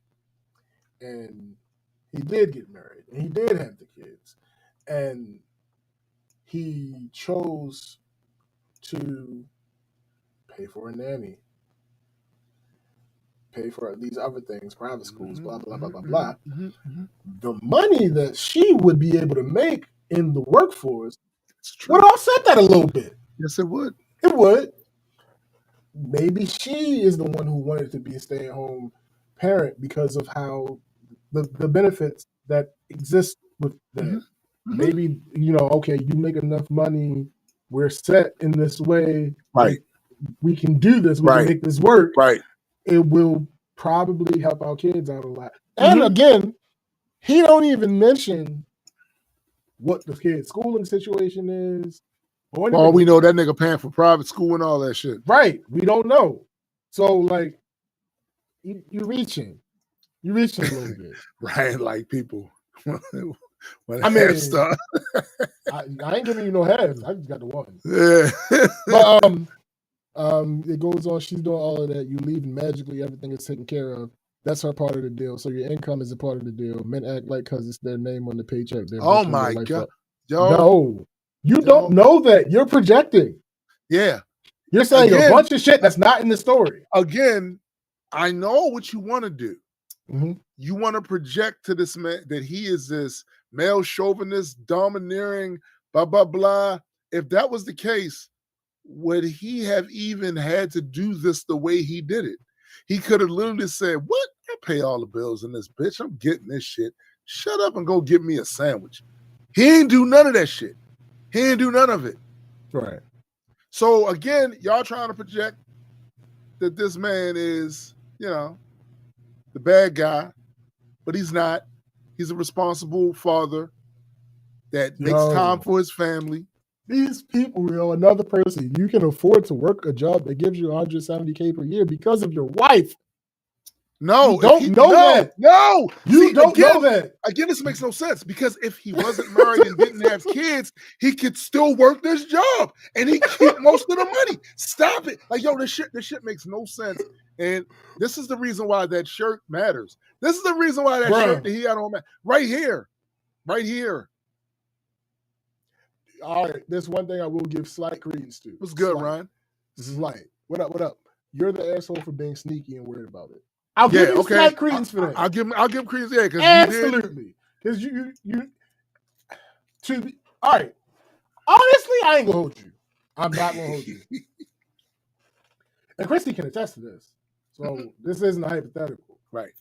and he did get married and he did have the kids and he chose to pay for a nanny, pay for these other things, private schools, blah, blah, blah, blah, blah. The money that she would be able to make in the workforce would offset that a little bit. Yes, it would. It would. Maybe she is the one who wanted to be a stay-at-home parent because of how the benefits that exist with that. Mm-hmm. Maybe, okay, you make enough money, we're set in this way. Right. We can do this. We can make this work. Right. It will probably help our kids out a lot. And again, he don't even mention what the kid's schooling situation is. All we know, that nigga paying for private school and all that shit. Right. We don't know. So, like, you're reaching. You reaching a little bit. Right? Like people when I mean, half stuff. I ain't giving you no halves. I just got the one. Yeah. But it goes on. She's doing all of that. You leave and magically everything is taken care of. That's her part of the deal. So your income is a part of the deal. Men act like because it's their name on the paycheck. Oh my God. Yo, no, you don't know that. You're projecting. Yeah. You're saying a bunch of shit that's not in the story. Again, I know what you want to do. Mm-hmm. You want to project to this man that he is this male chauvinist, domineering, blah, blah, blah. If that was the case, would he have even had to do this the way he did it? He could have literally said, what? I pay all the bills in this bitch. I'm getting this shit. Shut up and go get me a sandwich. He ain't do none of that shit. He ain't do none of it. Right. So again, y'all trying to project that this man is, the bad guy, but he's not. He's a responsible father that makes time for his family. These people, another person, you can afford to work a job that gives you $170K per year because of your wife. No, you don't know that. No, you don't know that. Again, this makes no sense because if he wasn't married and didn't have kids, he could still work this job and he keep most of the money. Stop it! Like, this shit makes no sense. And this is the reason why that shirt matters. This is the reason why that shirt that he had on right here. All right, there's one thing I will give slight credence to. What's good, Ryan? Slight. What up? You're the asshole for being sneaky and worried about it. I'll give you slight credence for that. I'll give credence, yeah, because absolutely. Because you all right. Honestly, I ain't gonna hold you. I'm not gonna hold you. And Christy can attest to this. So this isn't a hypothetical. Right.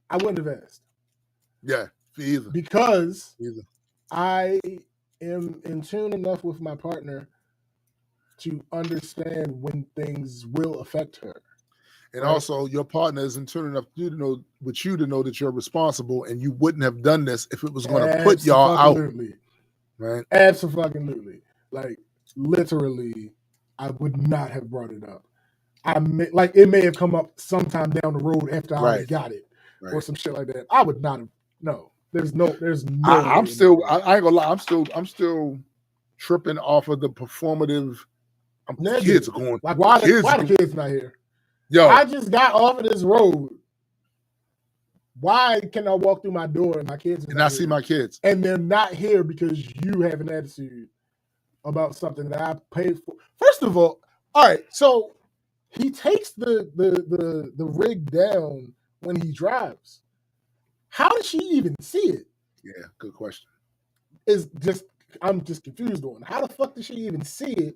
I wouldn't have asked. Yeah, either. Because I am in tune enough with my partner to understand when things will affect her. And also, your partner is in tune enough to know that you're responsible, and you wouldn't have done this if it was going to put y'all out. Right? Absolutely. Like, literally, I would not have brought it up. It may have come up sometime down the road after I already got it, or some shit like that. I would not have. No, there's no. I ain't gonna lie. I'm still tripping off of the performative. Kids are going. Like, why the kids not here? Yo, I just got off of this road. Why can I walk through my door and my kids are and I see my kids and they're not here because you have an attitude about something that I paid for? First of all right, so he takes the rig down when he drives. How does she even see it? Yeah, good question. I'm just confused on how the fuck does she even see it?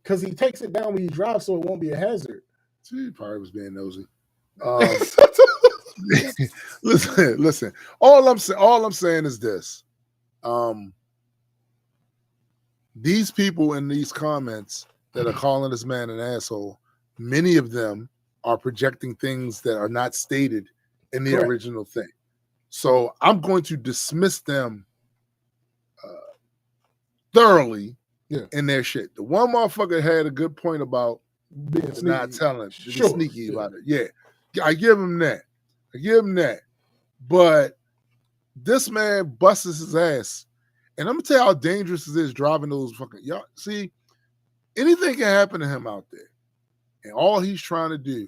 Because he takes it down when he drives, so it won't be a hazard. He probably was being nosy. Listen. All I'm saying is this: these people in these comments that are calling this man an asshole, many of them are projecting things that are not stated in the original thing. So I'm going to dismiss them thoroughly in their shit. The one motherfucker had a good point about being not telling, sneaky about it. Yeah, I give him that. But this man busts his ass, and I'm gonna tell you how dangerous it is driving those fucking. Y'all see, anything can happen to him out there, and all he's trying to do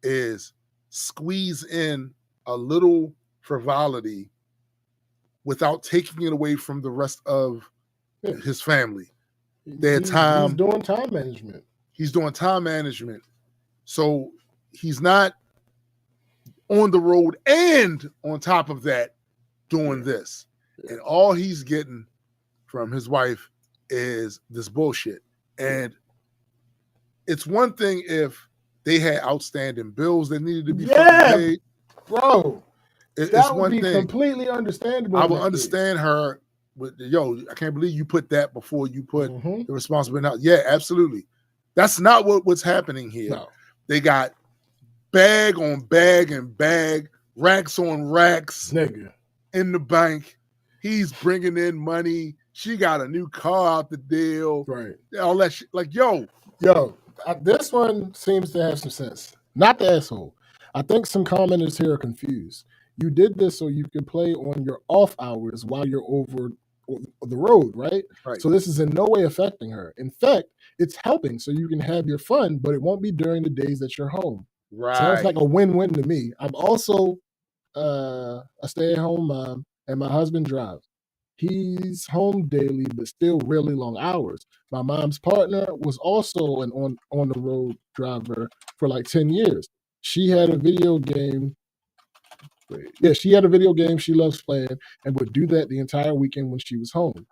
is squeeze in a little frivolity without taking it away from the rest of his family. Their time. He's doing time management. He's doing time management. So he's not on the road and on top of that doing this. And all he's getting from his wife is this bullshit. And it's one thing if they had outstanding bills that needed to be fucking paid. Bro. That would be completely understandable. I would understand her with I can't believe you put that before you put the responsibility out. Yeah, absolutely. That's not what's happening here. No. They got bag on bag and bag, racks on racks in the bank. He's bringing in money. She got a new car out the deal. Right. All that shit. Like, this one seems to have some sense. Not the asshole. I think some commenters here are confused. You did this so you can play on your off hours while you're over the road, right? Right. So this is in no way affecting her. In fact, it's helping so you can have your fun, but it won't be during the days that you're home. Right. Sounds like a win-win to me. I'm also a stay-at-home mom, and my husband drives. He's home daily, but still really long hours. My mom's partner was also an on the road driver for like 10 years. She had a video game. She had a video game she loves playing and would do that the entire weekend when she was home.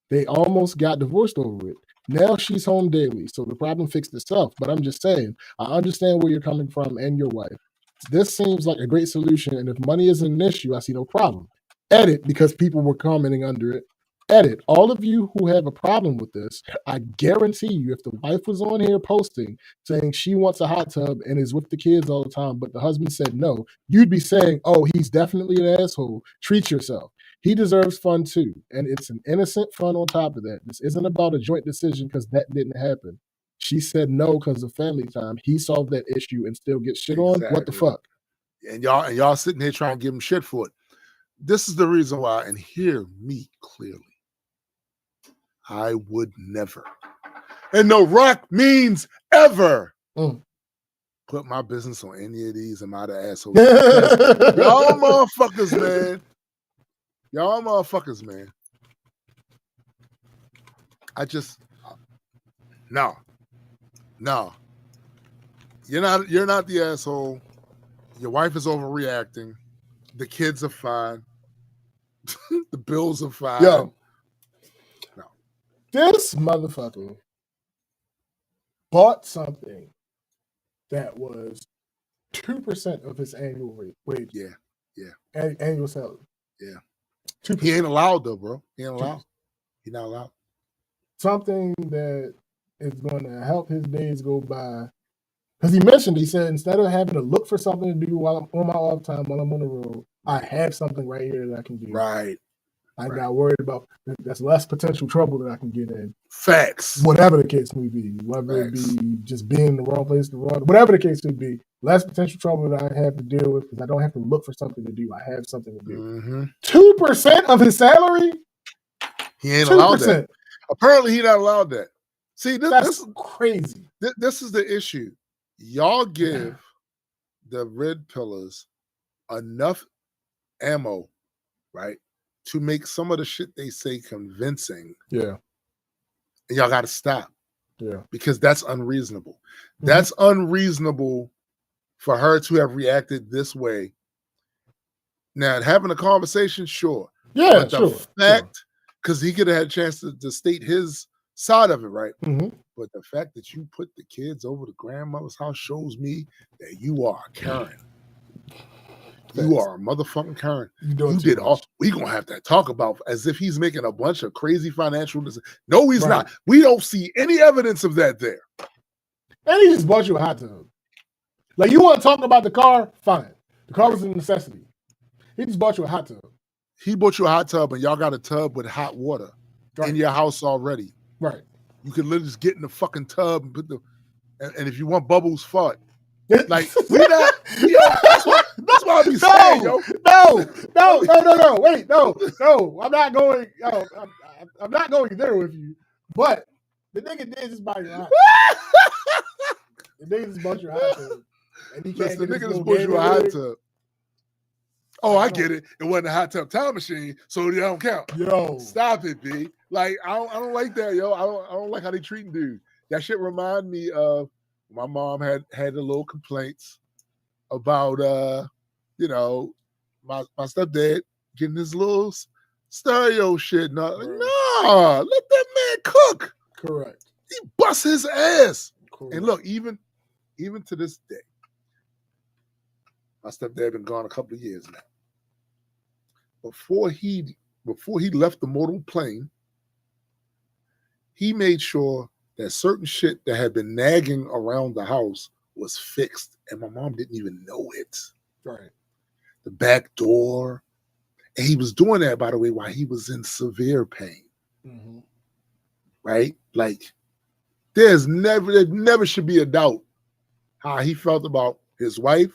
They almost got divorced over it. Now she's home daily, so the problem fixed itself. But I'm just saying, I understand where you're coming from and your wife. This seems like a great solution, and if money isn't an issue, I see no problem. Edit, because people were commenting under it. Edit, all of you who have a problem with this, I guarantee you, if the wife was on here posting saying she wants a hot tub and is with the kids all the time, but the husband said no, you'd be saying, oh, he's definitely an asshole. Treat yourself. He deserves fun too. And it's an innocent fun on top of that. This isn't about a joint decision because that didn't happen. She said no because of family time. He solved that issue and still gets shit on. What the fuck? And y'all sitting here trying to give him shit for it. This is the reason why, and hear me clearly. I would never. And no rock means ever. Put my business on any of these amount of assholes. Y'all motherfuckers, man. Y'all motherfuckers, man. I just no. You're not the asshole. Your wife is overreacting. The kids are fine. The bills are fine. Yo. No. This motherfucker bought something that was 2% of his annual wage. Yeah. Annual salary. Yeah. 2%. He ain't allowed though, bro. He ain't allowed. He's not allowed. Something that is going to help his days go by. Because he said, instead of having to look for something to do while I'm on my off time, while I'm on the road, I have something right here that I can do. Right. I got worried about that's less potential trouble that I can get in. Facts. Whatever the case may be, whether it be just being in the wrong place, whatever the case may be, less potential trouble that I have to deal with because I don't have to look for something to do. I have something to do. 2% of his salary? He ain't allowed that. Apparently, he not allowed that. See, this is crazy. This is the issue. Y'all give the red pillars enough ammo, right, to make some of the shit they say convincing. Yeah. And y'all got to stop. Yeah. Because that's unreasonable. That's unreasonable for her to have reacted this way. Now, having a conversation, sure. Yeah, but the fact, because he could have had a chance to state his side of it, right? But the fact that you put the kids over to grandmother's house shows me that you are a Karen. You are a motherfucking Karen. You did all. We gonna have to talk about as if he's making a bunch of crazy financial decisions. No, he's not. We don't see any evidence of that there. And he just bought you a hot tub. Like, you want to talk about the car? Fine. The car was a necessity. He just bought you a hot tub. He bought you a hot tub, and y'all got a tub with hot water in your house already. Right. You could literally just get in the fucking tub and put and if you want bubbles, fart. Like, we not. That's why I be saying, yo. No. Wait, no. I'm not going. I'm not going there with you. But the nigga did just buy your hot tub. The nigga just bought your hot tub. And he can't the nigga just bought you a hot tub. Oh, I get it. It wasn't a hot tub time machine, so they don't count. Yo, stop it, B. Like, I don't like that, yo. I don't like how they treating dudes. That shit remind me of my mom had a little complaints about my stepdad getting his little stereo shit. No, let that man cook. Correct. He busts his ass. Correct. And look, even to this day, my stepdad been gone a couple of years now. Before he left the mortal plane, he made sure that certain shit that had been nagging around the house was fixed, and my mom didn't even know it. Right. The back door. And he was doing that, by the way, while he was in severe pain. Right? Like, there never should be a doubt how he felt about his wife,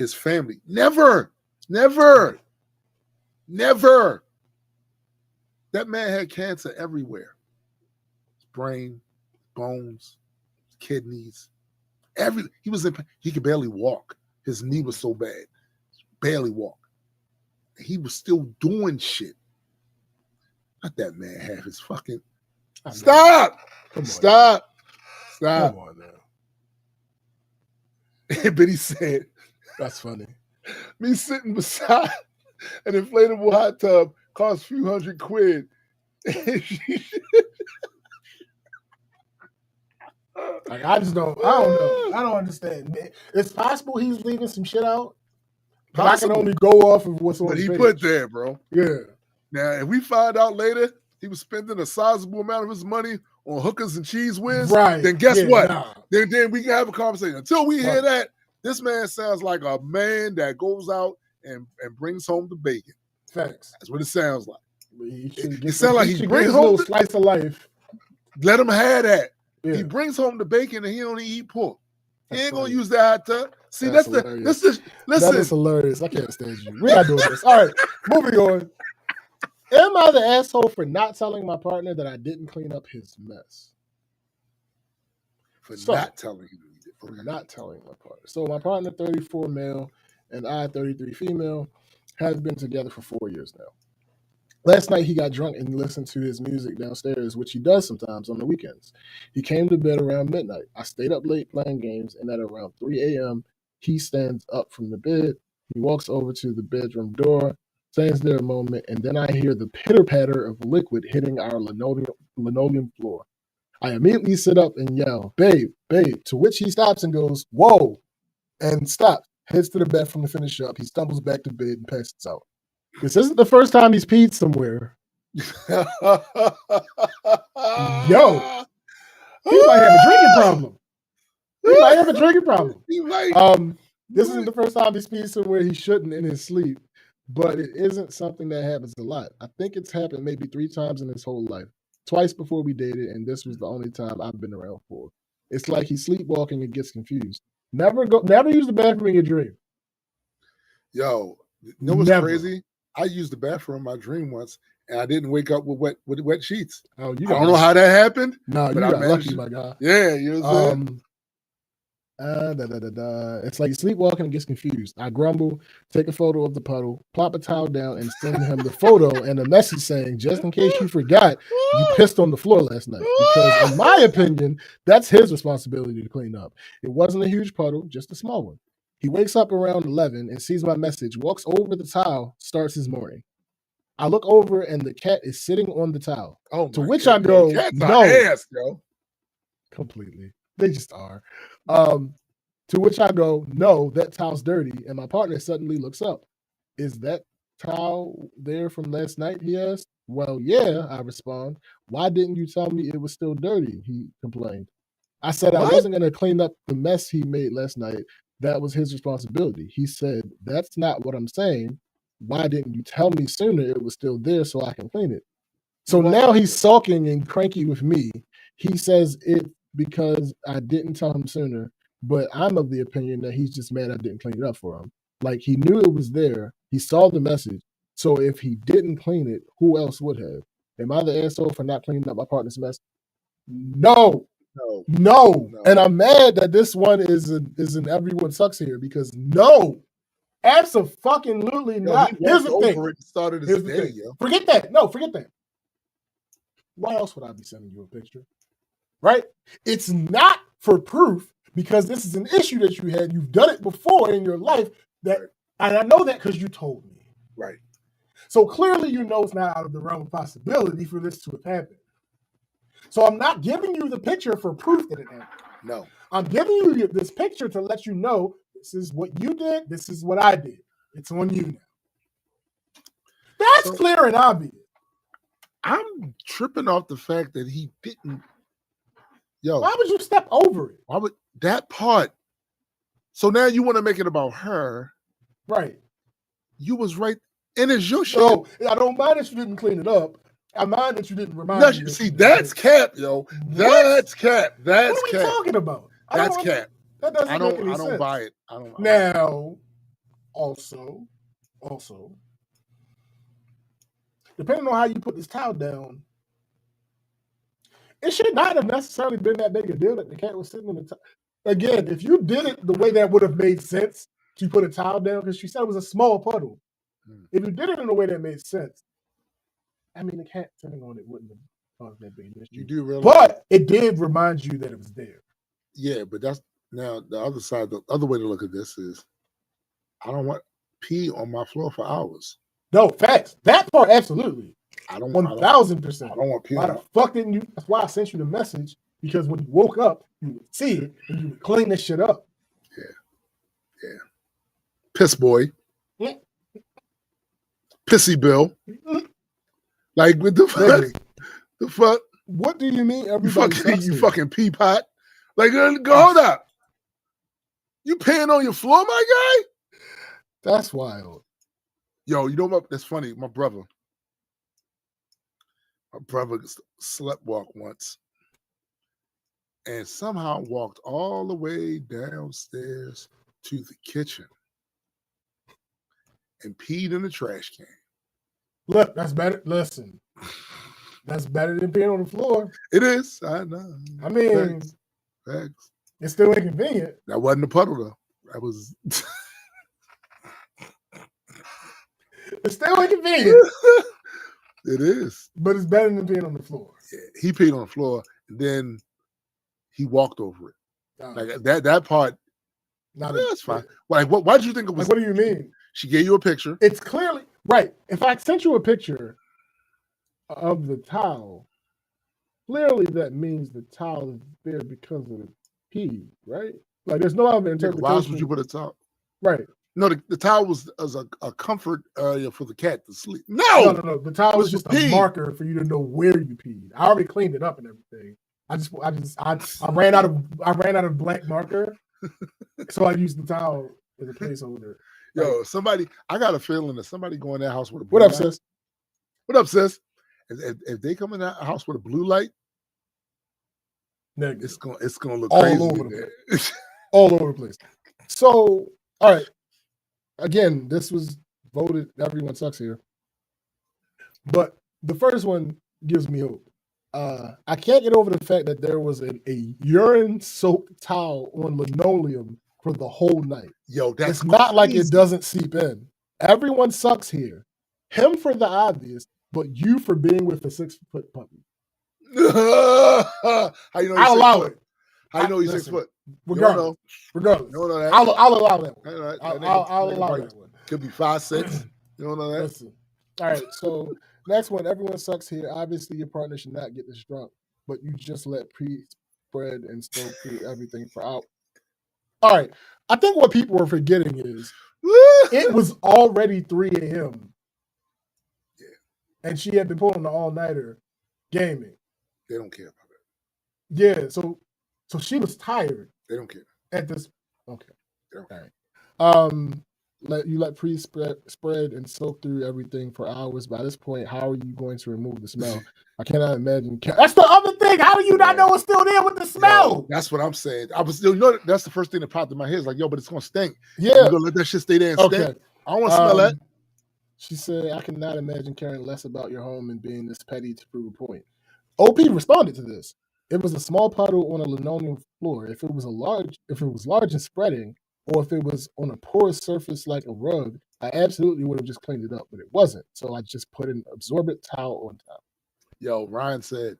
his family. Never. That man had cancer everywhere. His brain, bones, kidneys, he could barely walk. His knee was so bad. Barely walk. He was still doing shit. Let that man have his fucking Stop. Come on now. But he said, that's funny. Me sitting beside an inflatable hot tub costs a few $100. Like, I don't know. I don't understand. It's possible he's leaving some shit out. But I can only go off of what's on the page. But he put there, bro. Yeah. Now, if we find out later he was spending a sizable amount of his money on hookers and cheese whiz, right? Then guess what? Nah. Then we can have a conversation. Until we hear that, this man sounds like a man that goes out and brings home the bacon. Facts. That's what it sounds like. It sounds like he brings home a slice of life. Let him have that. Yeah. He brings home the bacon and he only eat pork. He ain't gonna use that hot tub. See, listen. That is hilarious. I can't stand you. We're not doing this. All right, moving on. Am I the asshole for not telling my partner that I didn't clean up his mess? Not telling him. For not telling my partner. So my partner, 34 male, and I, 33 female, have been together for 4 years now. Last night, he got drunk and listened to his music downstairs, which he does sometimes on the weekends. He came to bed around midnight. I stayed up late playing games, and at around 3 a.m., he stands up from the bed. He walks over to the bedroom door, stands there a moment, and then I hear the pitter-patter of liquid hitting our linoleum floor. I immediately sit up and yell, babe, to which he stops and goes, whoa, and stops, heads to the bathroom to finish up. He stumbles back to bed and passes out. This isn't the first time he's peed somewhere. Yo, he might have a drinking problem. This isn't the first time he's peed somewhere he shouldn't in his sleep, but it isn't something that happens a lot. I think it's happened maybe 3 times in his whole life. Twice before we dated, and this was the only time I've been around for. It's like he's sleepwalking and gets confused. Never use the bathroom in your dream. Yo, you know what's crazy? I used the bathroom in my dream once, and I didn't wake up with wet sheets. Oh, I don't know how that happened. No, you got lucky, my guy. Yeah, you know what I'm saying? It's like he's sleepwalking and gets confused. I grumble, take a photo of the puddle, plop a towel down, and send him the photo and a message saying, just in case you forgot, you pissed on the floor last night. Because in my opinion, that's his responsibility to clean up. It wasn't a huge puddle, just a small one. He wakes up around 11 and sees my message, walks over the towel, starts his morning. I look over and the cat is sitting on the towel. Oh, to which I go, no. Ass, yo. Completely. They just are. To which I go, no, that towel's dirty. And my partner suddenly looks up. Is that towel there from last night? He asked. Well, yeah, I respond. Why didn't you tell me it was still dirty? He complained. I said I wasn't going to clean up the mess he made last night. That was his responsibility. He said, that's not what I'm saying. Why didn't you tell me sooner it was still there so I can clean it? So now he's sulking and cranky with me. He says it because I didn't tell him sooner, but I'm of the opinion that he's just mad I didn't clean it up for him. Like, he knew it was there. He saw the message. So if he didn't clean it, who else would have? Am I the asshole for not cleaning up my partner's mess? No. And I'm mad that this one is an everyone sucks here because no. Absolutely not. Here's the thing. Started his day, yo. Forget that. No, forget that. Why else would I be sending you a picture? Right? It's not for proof because this is an issue that you had. You've done it before in your life. And I know that because you told me. Right. So clearly you know it's not out of the realm of possibility for this to have happened. So I'm not giving you the picture for proof that it happened. No. I'm giving you this picture to let you know this is what you did. This is what I did. It's on you now. That's clear and obvious. I'm tripping off the fact that he didn't. Yo. Why would you step over it? Why would that part? So now you want to make it about her. Right. You was right. And it's your shit. So I don't mind that you didn't clean it up. I mind that you didn't remind me. See, that's cap, yo. That's cap. That's cap. What are we talking about? That's cap. That doesn't make any sense. I don't buy it. Now, Also, depending on how you put this towel down, it should not have necessarily been that big a deal that the cat was sitting on the towel. Again, if you did it the way that would have made sense to put a towel down, because she said it was a small puddle. If you did it in a way that made sense, I mean, the cat sitting on it wouldn't have caused that big issue. You do realize, but it did remind you that it was there. Yeah, but that's now the other side. The other way to look at this is, I don't want pee on my floor for hours. No, facts. That part, absolutely. I don't 1,000%. I don't want pee. Why the fuck didn't you? That's why I sent you the message, because when you woke up, you would see it and you would clean this shit up. Yeah. Piss boy. Yeah. Pissy Bill. Like, what the fuck? The fuck? What do you mean everybody you fucking pee pot? Like, go hold up. You peeing on your floor, my guy? That's wild. Yo, you know what? That's funny. My brother slept walk once and somehow walked all the way downstairs to the kitchen and peed in the trash can. Look, that's better. Listen, that's better than peeing on the floor. It is. I know. I mean, Facts. It's still inconvenient. That wasn't a puddle, though. That was... It's still inconvenient. It is. But it's better than peeing on the floor. Yeah, he peed on the floor, and then he walked over it. Like that part, that's fine. Like, why did you think it was... Like, what do you mean? She gave you a picture. It's clearly... Right. If I sent you a picture of the towel, clearly that means the towel is there because of the pee, right? Like, there's no other interpretation. Why else would you put a towel? Right. No, the towel was a comfort area for the cat to sleep. No. The towel was just a marker for you to know where you peed. I already cleaned it up and everything. I ran out of black marker, so I used the towel as a placeholder. Yo, I got a feeling that somebody go in that house with a blue light. Sis? What up, sis? If they come in that house with a blue light, negative. It's gonna look all crazy over the place. All over the place. So, all right. Again, this was voted. Everyone sucks here. But the first one gives me hope. I can't get over the fact that there was a urine-soaked towel on linoleum for the whole night. Yo, that's it's not like it doesn't seep in. Everyone sucks here. Him for the obvious, but you for being with a 6-foot puppy. How you know I'll allow it. How you know he's 6 foot? Regardless. You don't know that. I'll allow that one. I'll allow that one. Could be 5'6". You don't know that. Listen. All right. So next one. Everyone sucks here. Obviously, your partner should not get this drunk, but you just let pre-spread and soak through everything for out. All right. I think what people are forgetting is it was already 3 a.m. Yeah. And she had been pulling the all-nighter gaming. They don't care about it. Yeah. So she was tired. They don't care. At this. Okay. All right. You let pre-spread and soak through everything for hours. By this point, how are you going to remove the smell? I cannot imagine. That's the other thing. How do you not know it's still there with the smell? Yo, that's what I'm saying. That's the first thing that popped in my head. It's like, yo, but it's gonna stink. Yeah, you're gonna let that shit stay there and stink. I don't want to smell that. She said, I cannot imagine caring less about your home and being this petty to prove a point. OP responded to this. It was a small puddle on a linoleum floor. If it was large and spreading, or if it was on a porous surface like a rug, I absolutely would have just cleaned it up, but it wasn't. So I just put an absorbent towel on top. Yo, Ryan said,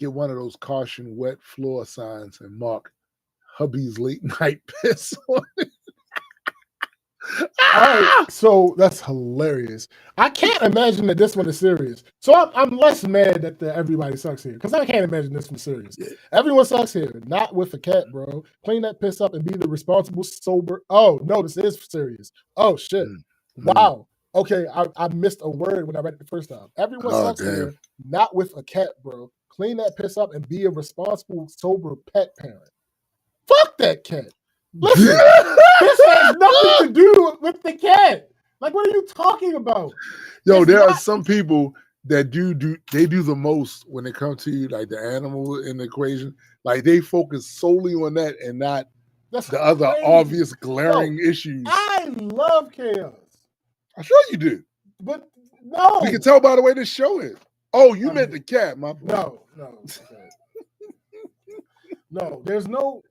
get one of those caution wet floor signs and mark hubby's late night piss on it. All right, so that's hilarious. I can't imagine that this one is serious. So I'm less mad that everybody sucks here, because I can't imagine this one serious. Yeah. Everyone sucks here, not with a cat, bro. Clean that piss up and be the responsible, sober. Oh, no, this is serious. Oh, shit. Wow. Okay, I missed a word when I read it the first time. Everyone sucks here, not with a cat, bro. Clean that piss up and be a responsible, sober pet parent. Fuck that cat. Listen, this has nothing to do with the cat. Like, what are you talking about? Yo, there are some people that do the most when it comes to like the animal in the equation. Like, they focus solely on that and not the other obvious glaring issues. I I love chaos. I'm sure you do. But no. We can tell by the way this show is. Oh, you meant the cat, my boy. No. Okay. No, there's no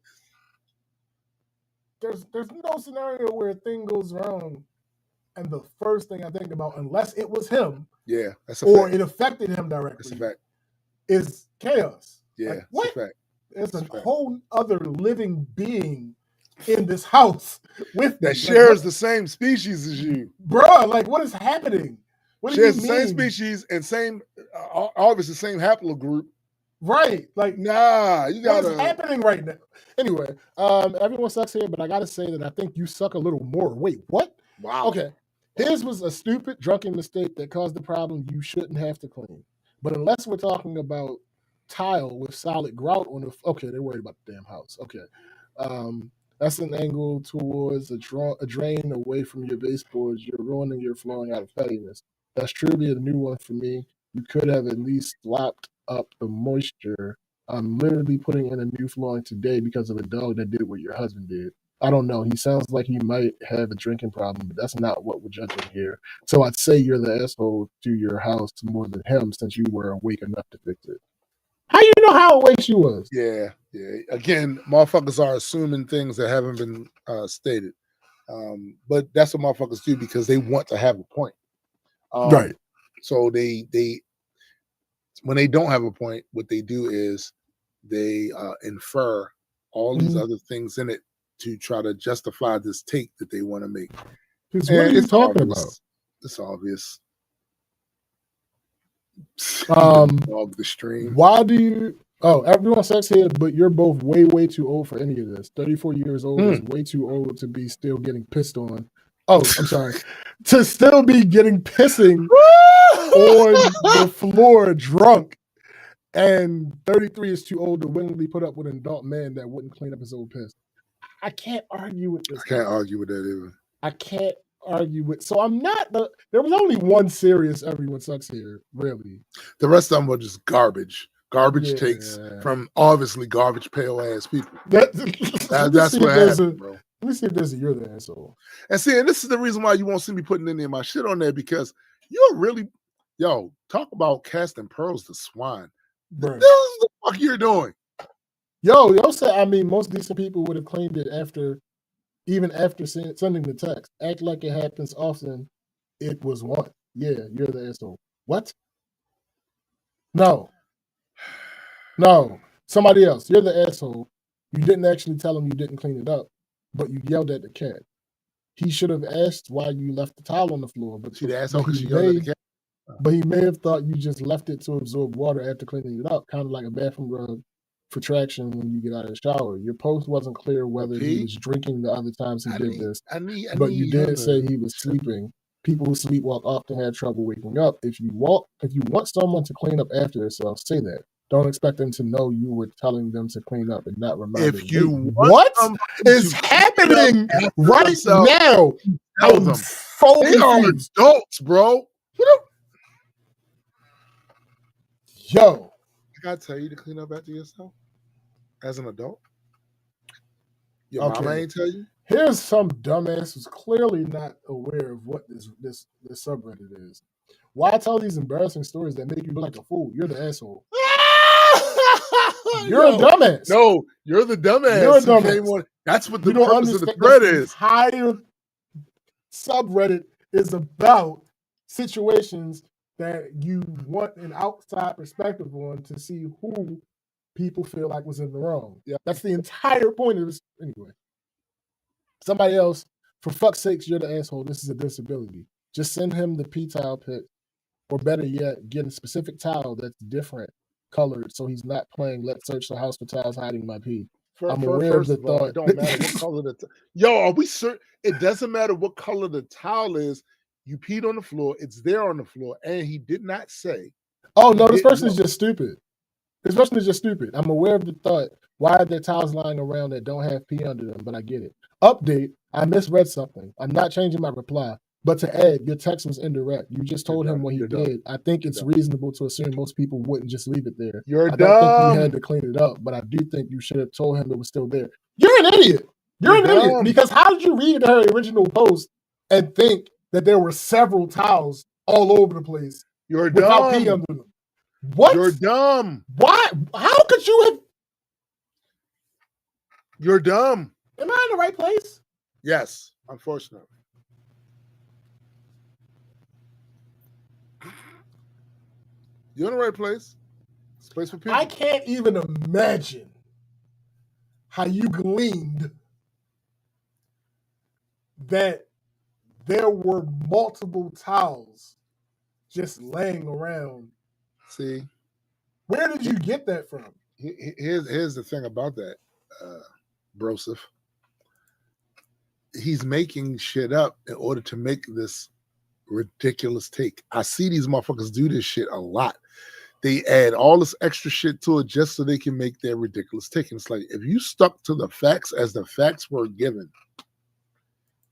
scenario where a thing goes wrong and the first thing I think about, unless it was him, that's a or fact. it affected him directly, That's a fact. is chaos. Yeah, like, what? That's a fact. There's a whole other living being in this house with that me. shares the same species as you, bro. Like, what is happening? What shares do the you mean? same species and same, obviously same haplogroup. Right, like nah, you gotta. What is happening right now? Anyway, everyone sucks here, but I gotta say that I think you suck a little more. Wait, what? Wow. Okay, his was a stupid drunken mistake that caused the problem you shouldn't have to clean. But unless we're talking about tile with solid grout on the, okay, they're worried about the damn house. Okay, that's an angle towards a drain away from your baseboards. You're ruining your flooring out of pettiness. That's truly a new one for me. You could have at least slapped up the moisture. I'm literally putting in a new flooring today because of a dog that did what your husband did. I don't know. He sounds like he might have a drinking problem, but that's not what we're judging here. So I'd say you're the asshole to your house more than him, since you were awake enough to fix it. How you know how awake she was? Yeah. Again, motherfuckers are assuming things that haven't been stated. But that's what motherfuckers do because they want to have a point. Right. So they when they don't have a point, what they do is they infer all these other things in it to try to justify this take that they want to make. What are you talking about? It's obvious. Dog the stream. Why do you? Oh, everyone sucks here, but you're both way too old for any of this. 34 years old is way too old to be still getting pissed on. Oh, I'm sorry. To still be getting pissing on the floor drunk. And 33 is too old to willingly put up with an adult man that wouldn't clean up his own piss. I can't argue with this. I can't argue with that either. I can't argue with. So I'm not there was only one serious everyone sucks here, really. The rest of them were just garbage. Garbage takes from obviously garbage pale ass people. That's what happened, bro. Let me see if there's a you're the asshole. And this is the reason why you won't see me putting any of my shit on there, because you're really, talk about casting pearls to swine. Bro. This is the fuck you're doing. Yo said, I mean, most decent people would have claimed it even after sending the text. Act like it happens often. It was one. Yeah, you're the asshole. What? No. Somebody else. You're the asshole. You didn't actually tell him you didn't clean it up, but you yelled at the cat. He should have asked why you left the towel on the floor, but the asshole because you yelled at the cat. But he may have thought you just left it to absorb water after cleaning it up, kind of like a bathroom rug for traction when you get out of the shower. Your post wasn't clear whether he was drinking the other times he did this, but you did say he was sleeping. People who sleepwalk often have trouble waking up. If you want someone to clean up after themselves, say that. Don't expect them to know you were telling them to clean up and not reminding them. If you what is happening right now? Tell them. They are adults, bro. Yo, I gotta tell you to clean up after yourself as an adult. Your mama ain't tell you. Here's some dumbass who's clearly not aware of what this subreddit is. Why tell these embarrassing stories that make you look like a fool? You're the asshole. You're a dumbass. No, you're the dumbass. You're a dumbass. That's what the purpose of the thread is. The entire subreddit is about situations that you want an outside perspective on to see who people feel like was in the wrong. Yeah, that's the entire point of this. Anyway, somebody else, for fuck's sakes, you're the asshole. This is a disability. Just send him the pee towel pic, or better yet, get a specific towel that's different colored so he's not playing let's search the house for towels hiding my pee. I'm aware of the thought. It don't matter what color the yo, are we certain? It doesn't matter what color the towel is. You peed on the floor. It's there on the floor, and he did not say. Oh no, this person is just stupid. This person is just stupid. I'm aware of the thought. Why are there towels lying around that don't have pee under them? But I get it. Update. I misread something. I'm not changing my reply. But to add, your text was indirect. You just told him what he did. I think it's reasonable to assume most people wouldn't just leave it there. You're dumb. I don't think you had to clean it up, but I do think you should have told him it was still there. You're an idiot. You're an idiot, because how did you read her original post and think that there were several towels all over the place You're without dumb. pee under them? What? You're dumb. Why? How could you have? You're dumb. Am I in the right place? Yes, unfortunately. You're in the right place. It's a place for people. I can't even imagine how you gleaned that there were multiple towels just laying around. See, where did you get that from? Here's the thing about that, Broseph. He's making shit up in order to make this ridiculous take. I see these motherfuckers do this shit a lot. They add all this extra shit to it just so they can make their ridiculous take. And it's like, if you stuck to the facts as the facts were given,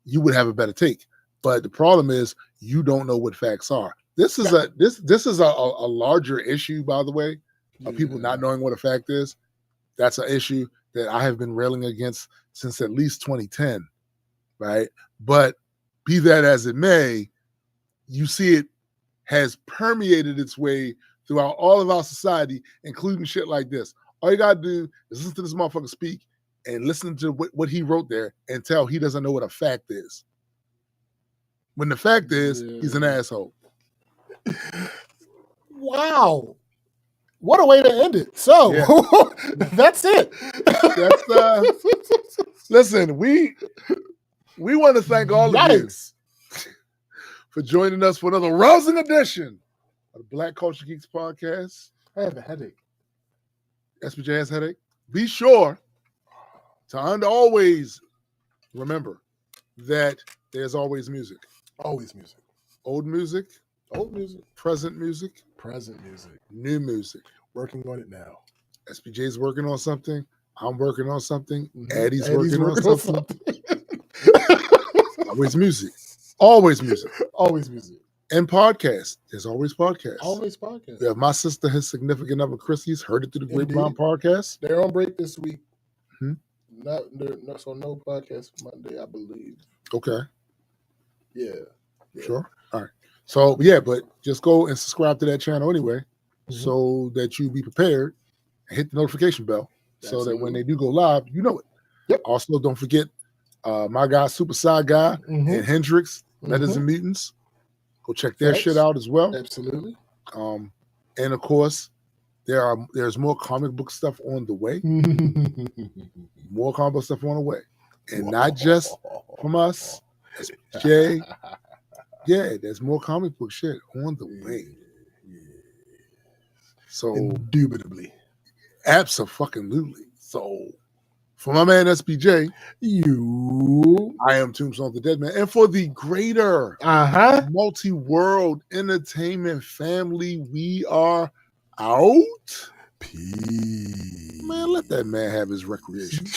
you would have a better take. But the problem is you don't know what facts are. This is a larger issue, by the way, of people not knowing what a fact is. That's an issue that I have been railing against since at least 2010, right? But be that as it may, you see it has permeated its way throughout all of our society, including shit like this. All you gotta do is listen to this motherfucker speak and listen to what he wrote there and tell he doesn't know what a fact is. When the fact is, he's an asshole. Wow. What a way to end it. So, that's it. Listen, we want to thank all of you for joining us for another rousing edition of the Black Culture Geeks podcast. I have a headache. SPJ has a headache. Be sure to always remember that there's always music. Always music. Old music. Old music. Present music. Present music. New music. Working on it now. SPJ's working on something. I'm working on something. Mm-hmm. Eddie's working on something. Always music. Always music. Always music. And podcasts. There's always podcasts. Always podcasts. Yeah, my sister, his significant other, Chrissy's heard it through the Grapevine podcast. They're on break this week. Mm-hmm. So no podcast Monday, I believe. Okay. Yeah. Sure. All right. So, but just go and subscribe to that channel anyway, so that you be prepared and hit the notification bell so that when they do go live, you know it. Yep. Also, don't forget my guy, Super Side Guy, and Hendrix, Letters and Mutants. Go check their shit out as well. Absolutely. And of course, there's more comic book stuff on the way. More comic book stuff on the way. And not just from us, SPJ. Yeah, there's more comic book shit on the way. So indubitably. Absolutely. So for my man SPJ, I am Tombstone the Dead Man. And for the greater multi-world entertainment family, we are out. Peace. Man, let that man have his recreation.